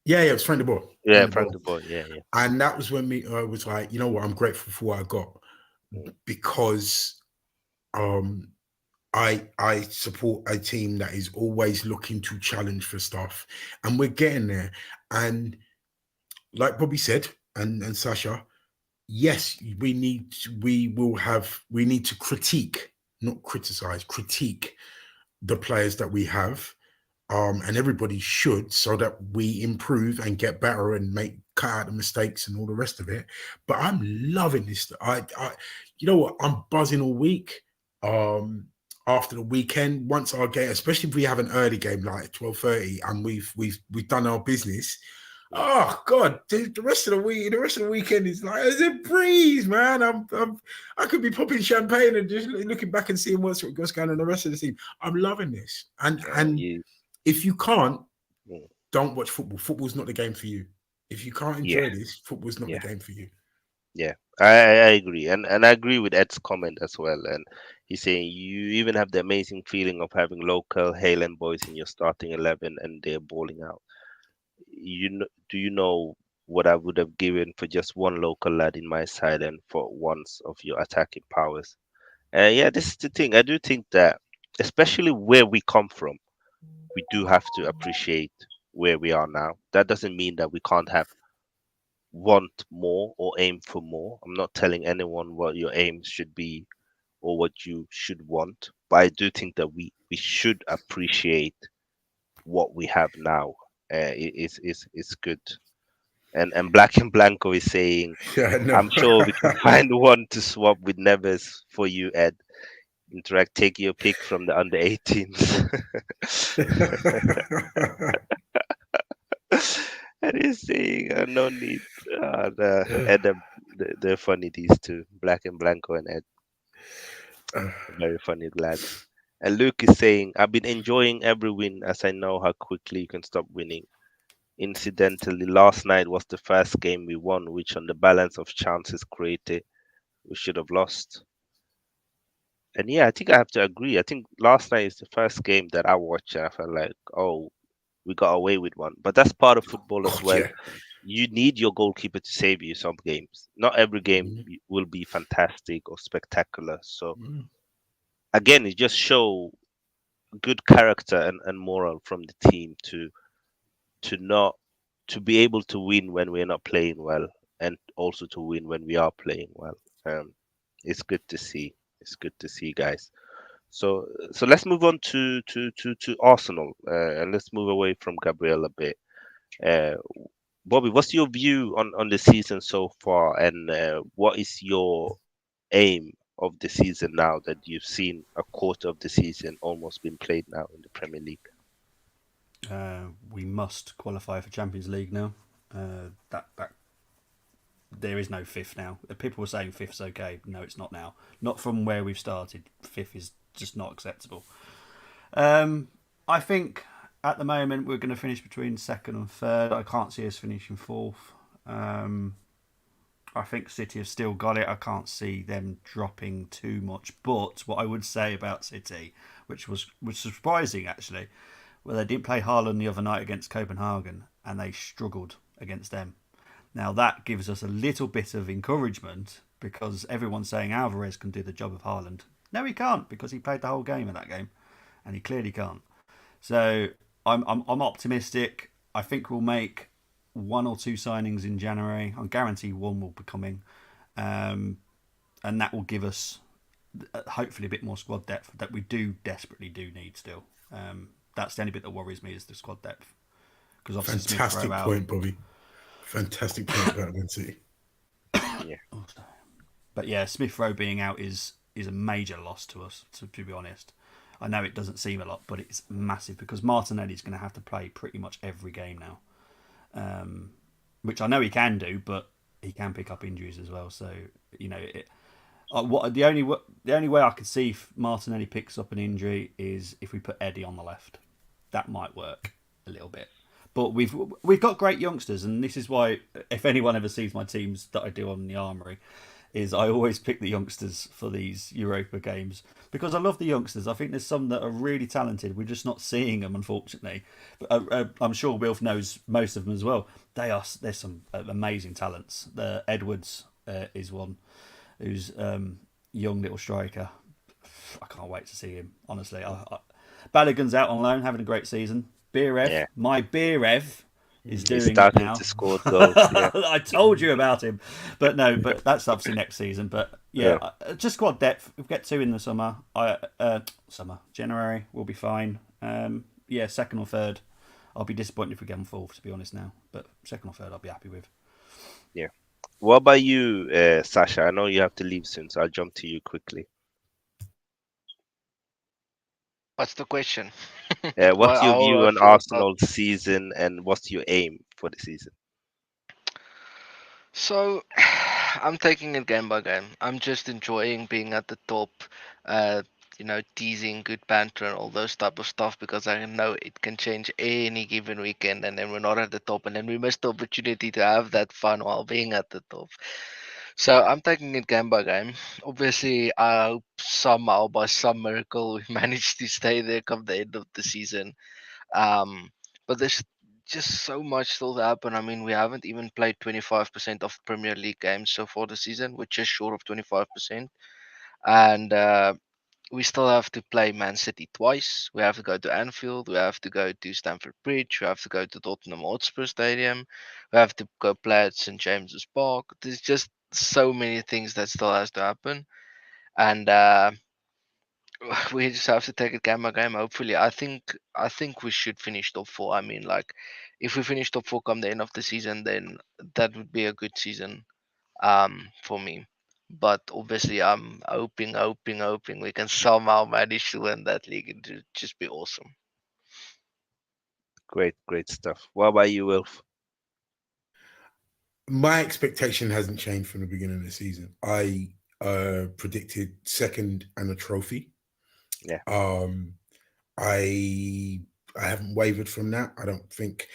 Yeah, yeah, it was Frank de Boer. Yeah, Frank de Frank Boer. de Boer. Yeah, yeah. And that was when I was like, you know what, I'm grateful for what I got Mm. because um I support a team that is always looking to challenge for stuff, and we're getting there. And like Bobby said, and Sasha, yes, we need to critique, not criticize, critique the players that we have, and everybody should, so that we improve and get better and make cut out the mistakes and all the rest of it. But I'm loving this. You know what? I'm buzzing all week. Um, After the weekend, once our game, especially if we have an early game like 12:30, and we've done our business. Mm. Oh God, the rest of the week, the rest of the weekend is like it's a breeze, man. I could be popping champagne and just looking back and seeing what's going on the rest of the team. I'm loving this, and You, if you can't, mm, don't watch football. Football's not the game for you. If you can't yeah, enjoy this, football's not the yeah, game for you. yeah. I agree, and I agree with Ed's comment as well. And he's saying you even have the amazing feeling of having local Highland boys in your starting 11, and they're balling out. Do you know what I would have given for just one local lad in my side and for once of your attacking powers? Yeah, this is the thing. I do think that, especially where we come from, we do have to appreciate where we are now. That doesn't mean that we can't have want more or aim for more. I'm not telling anyone what your aims should be or what you should want, but I do think that we we should appreciate what we have now. It's good. And Black and Blanco is saying, Yeah, no. I'm sure we can find one to swap with Neves for you, Ed. Interact, take your pick from the under 18s. And he's saying, no need. Ed, they're funny, these two, Black and Blanco and Ed. Very funny lads. And Luke is saying, I've been enjoying every win as I know how quickly you can stop winning. Incidentally, last night was the first game we won, which on the balance of chances created, we should have lost. And yeah, I think I have to agree. I think last night is the first game that I watched and I felt like, oh, we got away with one. But that's part of football as God, well. yeah. You need your goalkeeper to save you some games. Not every game Mhm. will be fantastic or spectacular. So Mhm. again, it just show good character and moral from the team to not to be able to win when we're not playing well and also to win when we are playing well. Um, it's good to see. It's good to see, guys. So let's move on to Arsenal and let's move away from Gabriel a bit. Uh, Bobby, what's your view on the season so far, and what is your aim of the season now that you've seen a quarter of the season almost been played now in the Premier League? We must qualify for Champions League now. That there is no fifth now. People were saying fifth's okay. No, it's not now. Not from where we've started. Fifth is just not acceptable. I think at the moment we're going to finish between second and third. I can't see us finishing fourth. I think City have still got it. I can't see them dropping too much. But what I would say about City, which was surprising actually, well, they didn't play Haaland the other night against Copenhagen, and they struggled against them. Now that gives us a little bit of encouragement because everyone's saying Alvarez can do the job of Haaland. No, he can't because he played the whole game of that game, and he clearly can't. So I'm optimistic. I think we'll make one or two signings in January. I guarantee one will be coming, and that will give us hopefully a bit more squad depth that we desperately do need still. That's the only bit that worries me is the squad depth because obviously Smith Rowe Fantastic out. point, Bobby. Fantastic point about Man City. Yeah, But yeah, Smith Rowe being out is a major loss to us. To be honest, I know it doesn't seem a lot, but it's massive because Martinelli's going to have to play pretty much every game now, which I know he can do, but he can pick up injuries as well. So you know, what the only way I could see if Martinelli picks up an injury is if we put Eddie on the left. That might work a little bit. But we've got great youngsters, and this is why if anyone ever sees my teams that I do on the Armory, is I always pick the youngsters for these Europa games because I love the youngsters. I think there's some that are really talented. We're just not seeing them, unfortunately. But I'm sure Wilf knows most of them as well. There's some amazing talents. The Edwards is one who's young little striker. I can't wait to see him. Honestly, Balogun's out on loan, having a great season. Birev, yeah. my Birev, is He's doing it starting now. to score goals. Yeah, I told you about him, but no, but that's obviously next season. But yeah, just squad depth. We'll get two in the summer. January will be fine. Yeah, second or third. I'll be disappointed if we get them fourth, to be honest now. But second or third, I'll be happy with. yeah. What about you, Sasha? I know you have to leave soon, so I'll jump to you quickly. What's the question? What's your How view I on feel about. Arsenal's season, and what's your aim for the season? So, I'm taking it game by game. I'm just enjoying being at the top, uh, teasing, good banter, and all those type of stuff because I know it can change any given weekend, and then we're not at the top, and then we miss the opportunity to have that fun while being at the top. So I'm taking it game by game. Obviously, I hope somehow, by some miracle, we manage to stay there come the end of the season. Um, but there's just so much still to happen. I mean, we haven't even played 25% of Premier League games so far this season. We're just short of 25%. And we still have to play Man City twice. We have to go to Anfield. We have to go to Stamford Bridge. We have to go to Tottenham Hotspur Stadium. We have to go play at St James's Park. There's just so many things that still has to happen. And we just have to take it game by game. Hopefully, I think we should finish top four. I mean, like, if we finish top four come the end of the season, then that would be a good season for me. But obviously, I'm hoping we can somehow manage to win that league. It would just be awesome. Great stuff. What about you, Wilf? My expectation hasn't changed from the beginning of the season. I predicted second and a trophy. Yeah, Um, I I haven't wavered from that. I don't think,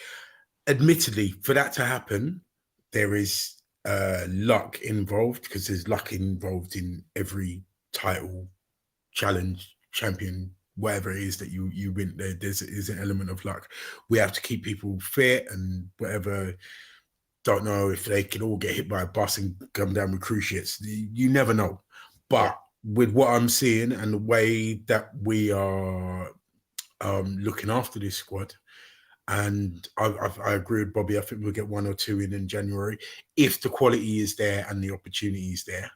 admittedly, for that to happen, there is luck involved, because there's luck involved in every title, challenge, champion, whatever it is that you win. There's an element of luck. We have to keep people fit and whatever. Don't know if they can all get hit by a bus and come down with cruise ships. You never know. yeah, But with what I'm seeing and the way that we are looking after this squad, and I agree with Bobby. I think we'll get one or two in January if the quality is there and the opportunity is there.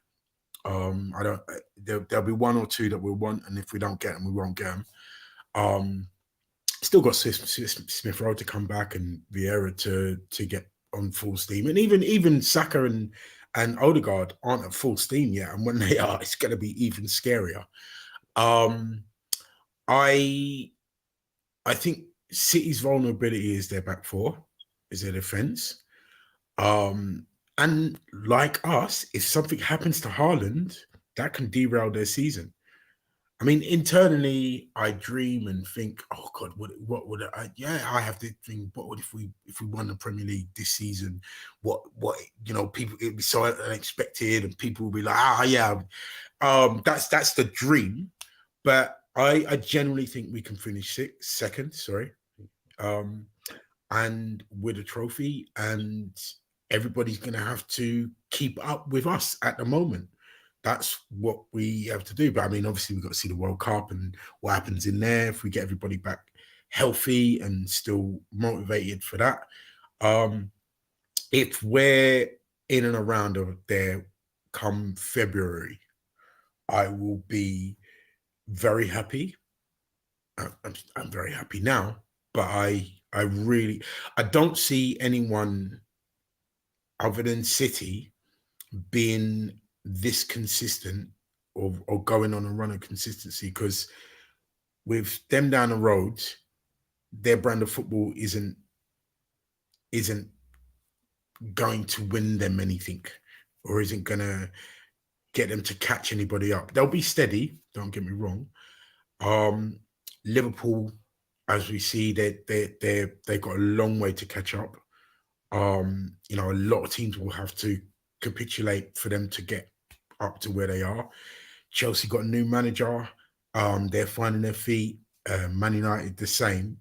I don't. There'll be one or two that we'll want, and if we don't get them, we won't get them. Um, Still got Smith Rowe to come back and Vieira to get on full steam, and even Saka and Odegaard aren't at full steam yet, and when they are, it's going to be even scarier. Um, I I think City's vulnerability is their back four, is their defense. Um, and like us, if something happens to Haaland, that can derail their season. I mean, internally, I dream and think, "Oh God, what would I?" Yeah, I have to think, what would if we won the Premier League this season? What people, it'd be so unexpected, and people will be like, "Ah, yeah." That's the dream, but I generally think we can finish second. Sorry, um, and with a trophy, and everybody's going to have to keep up with us at the moment. That's what we have to do. But I mean, obviously, we've got to see the World Cup and what happens in there. If we get everybody back healthy and still motivated for that, um, if we're in and around of there come February, I will be very happy. I'm very happy now, but I really I don't see anyone other than City being this consistent, or going on a run of consistency, because with them down the road, their brand of football isn't going to win them anything, or isn't going to get them to catch anybody up. They'll be steady, don't get me wrong. Um, Liverpool, as we see, they got a long way to catch up. A lot of teams will have to capitulate for them to get up to where they are. Chelsea got a new manager. They're finding their feet. Man United the same.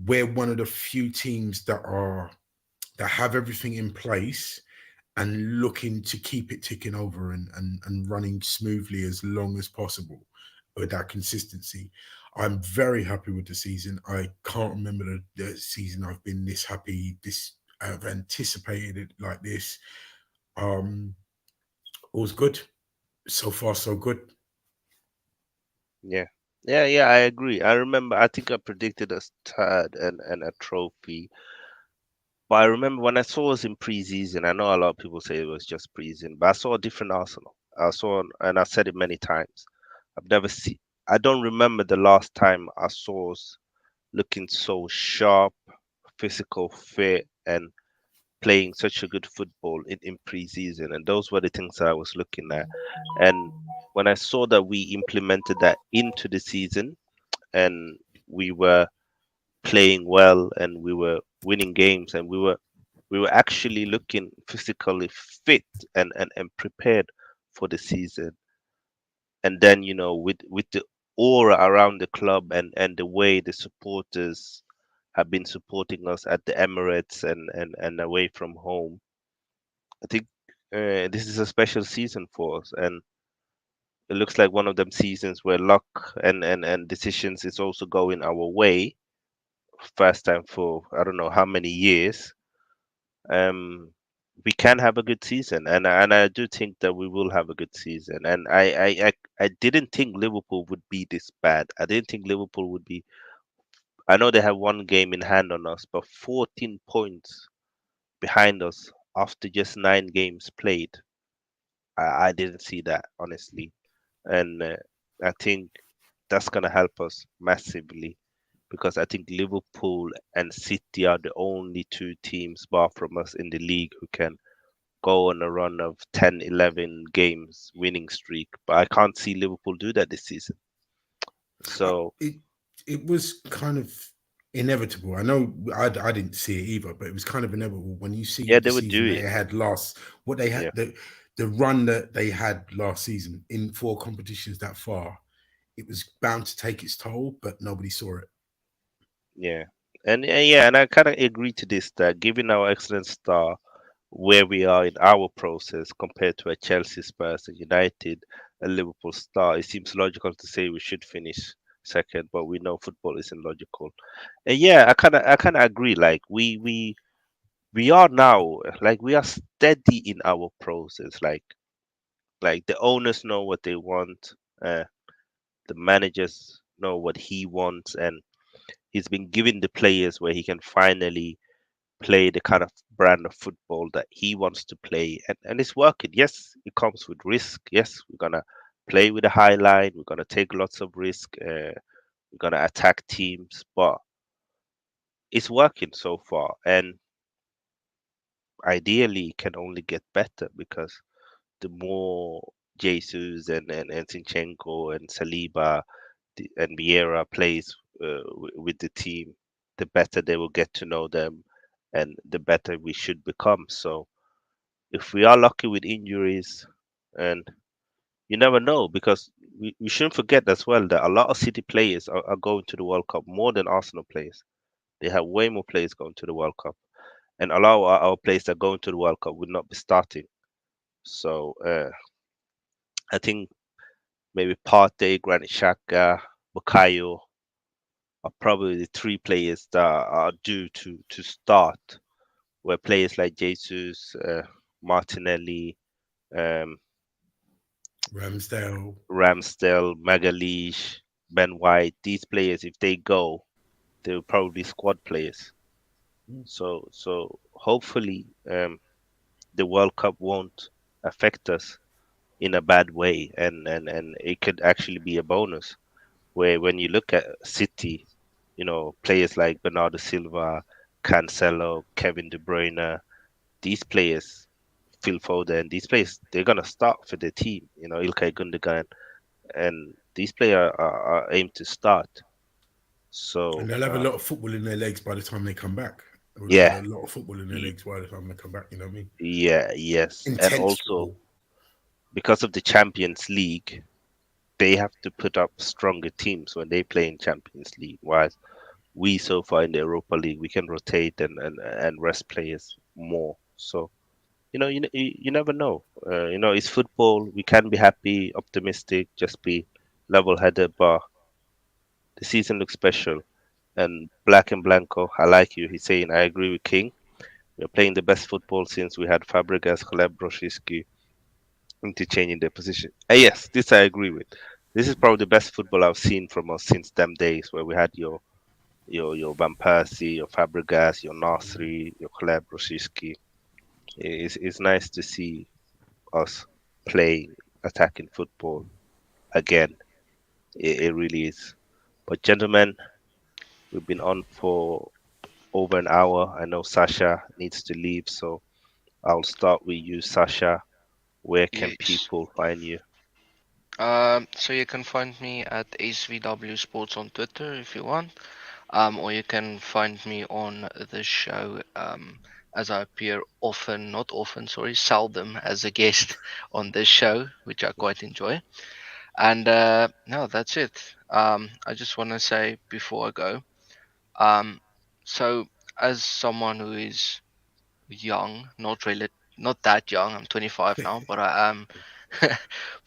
We're one of the few teams that have everything in place and looking to keep it ticking over and running smoothly as long as possible with that consistency. I'm very happy with the season. I can't remember the season I've been this happy. I've anticipated it like this. Um, All's good. So far, so good. yeah, yeah. I agree. I remember. I think I predicted us third and a trophy. But I remember when I saw us in preseason. I know a lot of people say it was just preseason, but I saw a different Arsenal. I saw, and I said it many times. I've never seen. I don't remember the last time I saw us looking so sharp, physical, fit, and playing such a good football in pre-season. And those were the things that I was looking at. And when I saw that we implemented that into the season, and we were playing well, and we were winning games, and we were actually looking physically fit and prepared for the season. And then, with the aura around the club, and the way the supporters have been supporting us at the Emirates and away from home, I think this is a special season for us. And it looks like one of them seasons where luck and decisions is also going our way. First time for I don't know how many years. Um, we can have a good season, and I do think that we will have a good season. And I didn't think Liverpool would be this bad. I didn't think Liverpool would be. I know they have one game in hand on us, but 14 points behind us after just 9 games played. I didn't see that honestly, and I think that's gonna help us massively because I think Liverpool and City are the only two teams, bar from us, in the league who can go on a run of 10, 11 games winning streak. But I can't see Liverpool do that this season. So It was kind of inevitable. I know I didn't see it either, but it was kind of inevitable when you see yeah, the they would do season they it. had last, what they had, Yeah, the run that they had last season in 4 competitions that far. It was bound to take its toll, but nobody saw it. yeah. And yeah, and I kind of agree to this that given our excellent start, where we are in our process compared to a Chelsea, Spurs, and United, a Liverpool star, it seems logical to say we should finish second, but we know football isn't logical. And yeah, I kind of agree. Like we are now, like we are steady in our process. Like the owners know what they want, the managers know what he wants, and he's been given the players where he can finally play the kind of brand of football that he wants to play, and it's working. Yes, it comes with risk. Yes, we're gonna play with a high line. We're gonna take lots of risk. We're gonna attack teams, but it's working so far, and ideally it can only get better because the more Jesus and Zinchenko and Saliba and Vieira plays with the team, the better they will get to know them, and the better we should become. So if we are lucky with injuries, and you never know, because we shouldn't forget as well that a lot of City players are going to the World Cup more than Arsenal players. They have way more players going to the World Cup, and a lot of our players that are going to the World Cup would not be starting. So I think maybe Partey, Granit Xhaka, Bukayo are probably the three players that are due to start. Where players like Jesus, Martinelli, um, Ramsdale. Ramsdale, Magalhaes, Ben White, these players, if they go, they will probably be squad players. So hopefully the World Cup won't affect us in a bad way, and it could actually be a bonus. Where when you look at City, players like Bernardo Silva, Cancelo, Kevin De Bruyne, these players, Phil Foden, these players, they're gonna start for the team. Ilkay Gundogan, and these players are aimed to start. And So they'll have a lot of football in their legs by the time they come back. They would have had yeah, a lot of football in their y- legs by the time they come back. You know what I mean? yeah, yes, and Intense also football. because of the Champions League, they have to put up stronger teams when they play in Champions League. While we so far in the Europa League, we can rotate and rest players more. So you never know. It's football. We can be happy, optimistic, just be level-headed, but the season looks special. And Black and Blanco, I like you. He's saying, I agree with King. We're playing the best football since we had Fabregas, Caleb Broshiski interchanging their position. Yes, this I agree with. This is probably the best football I've seen from us since them days where we had your Van Persie, your Fabregas, your Nasri, your Caleb Broshiski. It's nice to see us playing attacking football again. It really is. But gentlemen, we've been on for over an hour. I know Sasha needs to leave, so I'll start with you, Sasha. Where can Yes. people find you? So you can find me at SVW Sports on Twitter if you want. Or you can find me on the show as I appear often, not often, sorry, seldom as a guest on this show, which I quite enjoy. And no, that's it. I just want to say before I go, um, so as someone who is young, not that young, I'm 25 now, but I am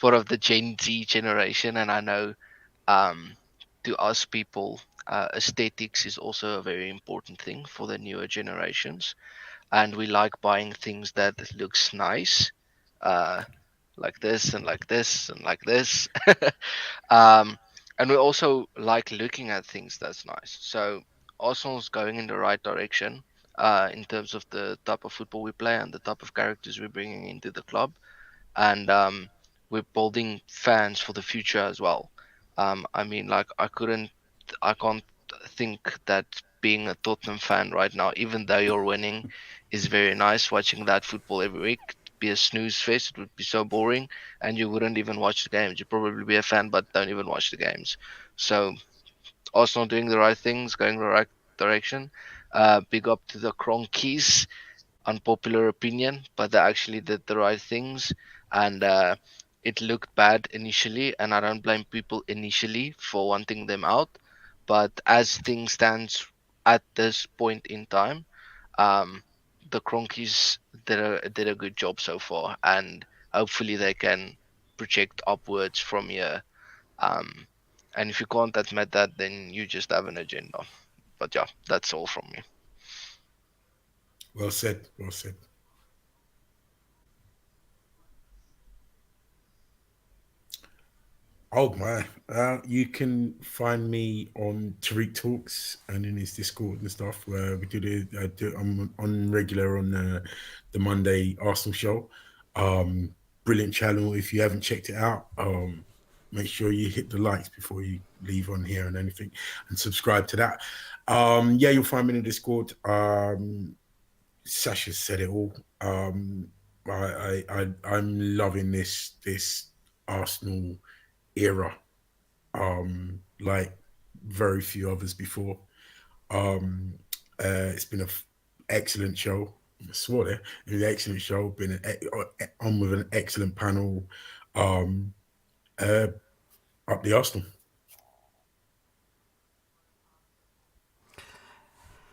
part of the Gen Z generation, and I know um, to us people, aesthetics is also a very important thing for the newer generations. and we like buying things that looks nice, like this and like this and like this. um, and we also like looking at things that's nice. So Arsenal's going in the right direction in terms of the type of football we play and the type of characters we're bringing into the club, and we're building fans for the future as well. I mean, like I can't think that being a Tottenham fan right now, even though you're winning, is very nice. Watching that football every week be a snooze fest. It would be so boring, and you wouldn't even watch the games. You'd probably be a fan, but don't even watch the games. So Arsenal doing the right things, going the right direction. Big up to the Cronkies, unpopular opinion, but they actually did the right things, and it looked bad initially, and I don't blame people initially for wanting them out. But as things stands at this point in time, um, the Cronkies did a good job so far, and hopefully they can project upwards from here. Um, and if you can't admit that, then you just have an agenda. But yeah, that's all from me. Well said. Well said. Oh my! You can find me on Tariq Talks and in his Discord and stuff where we do I'm on regular on the Monday Arsenal show. Brilliant channel. If you haven't checked it out, make sure you hit the likes before you leave on here and anything, and subscribe to that. Yeah, you'll find me in the Discord. Sasha said it all. I'm loving this Arsenal era, like very few others before. It's been an excellent show. I swore there. It was an excellent show. Been on with an excellent panel. Uh, Up the Arsenal.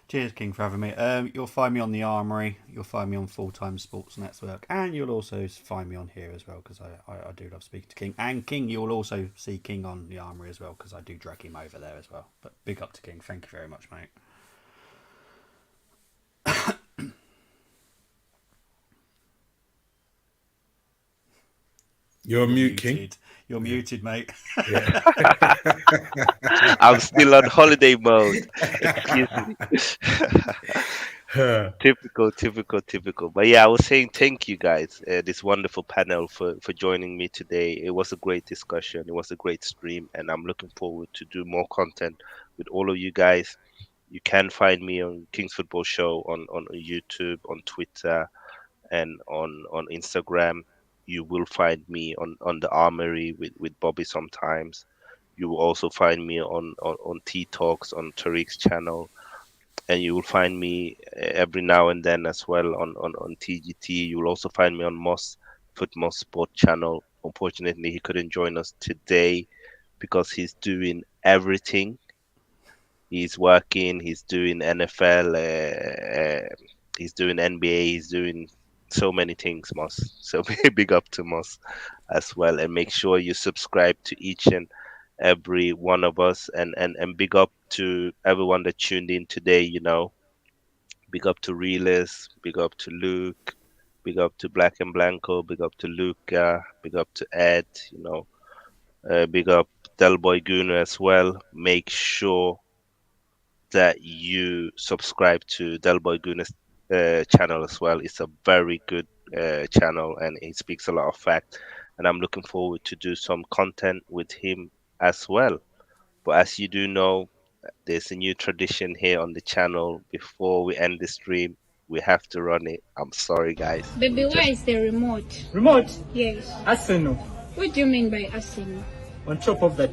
Cheers, King, for having me. You'll find me on the Armory. You'll find me on Full Time Sports Network, and you'll also find me on here as well because I do love speaking to King. And King, you'll also see King on the Armory as well because I do drag him over there as well. But big up to King. Thank you very much, mate. You're mute, King. You're muted, mate. Yeah. I'm still on holiday mode. Excuse me. Typical. But yeah, I was saying thank you guys, this wonderful panel for joining me today. It was a great discussion. It was a great stream, and I'm looking forward to do more content with all of you guys. You can find me on King's Football Show on YouTube, on Twitter, and on Instagram. You will find me on the Armory with Bobby sometimes. You will also find me on T Talks on Tariq's channel, and you will find me every now and then as well on TGT. You will also find me on Footmost Sport channel. Unfortunately, he couldn't join us today because he's doing everything. He's working. He's doing NFL. He's doing NBA. He's doing so many things, Moss. So big up to Moss as well, and make sure you subscribe to each and every one of us, and big up to everyone that tuned in today. Big up to Realist, big up to Luke, big up to Black and Blanco, big up to Luca, big up to Ed. Big up Del Boy Guna as well. Make sure that you subscribe to Del Boy Guna's channel as well. It's a very good channel, and he speaks a lot of fact, and I'm looking forward to do some content with him as well. But as you do know, there's a new tradition here on the channel. Before we end the stream, we have to run it. I'm sorry, guys. Baby, where is the remote? Remote? Yes. Arsenal. What do you mean by Arsenal? On top of the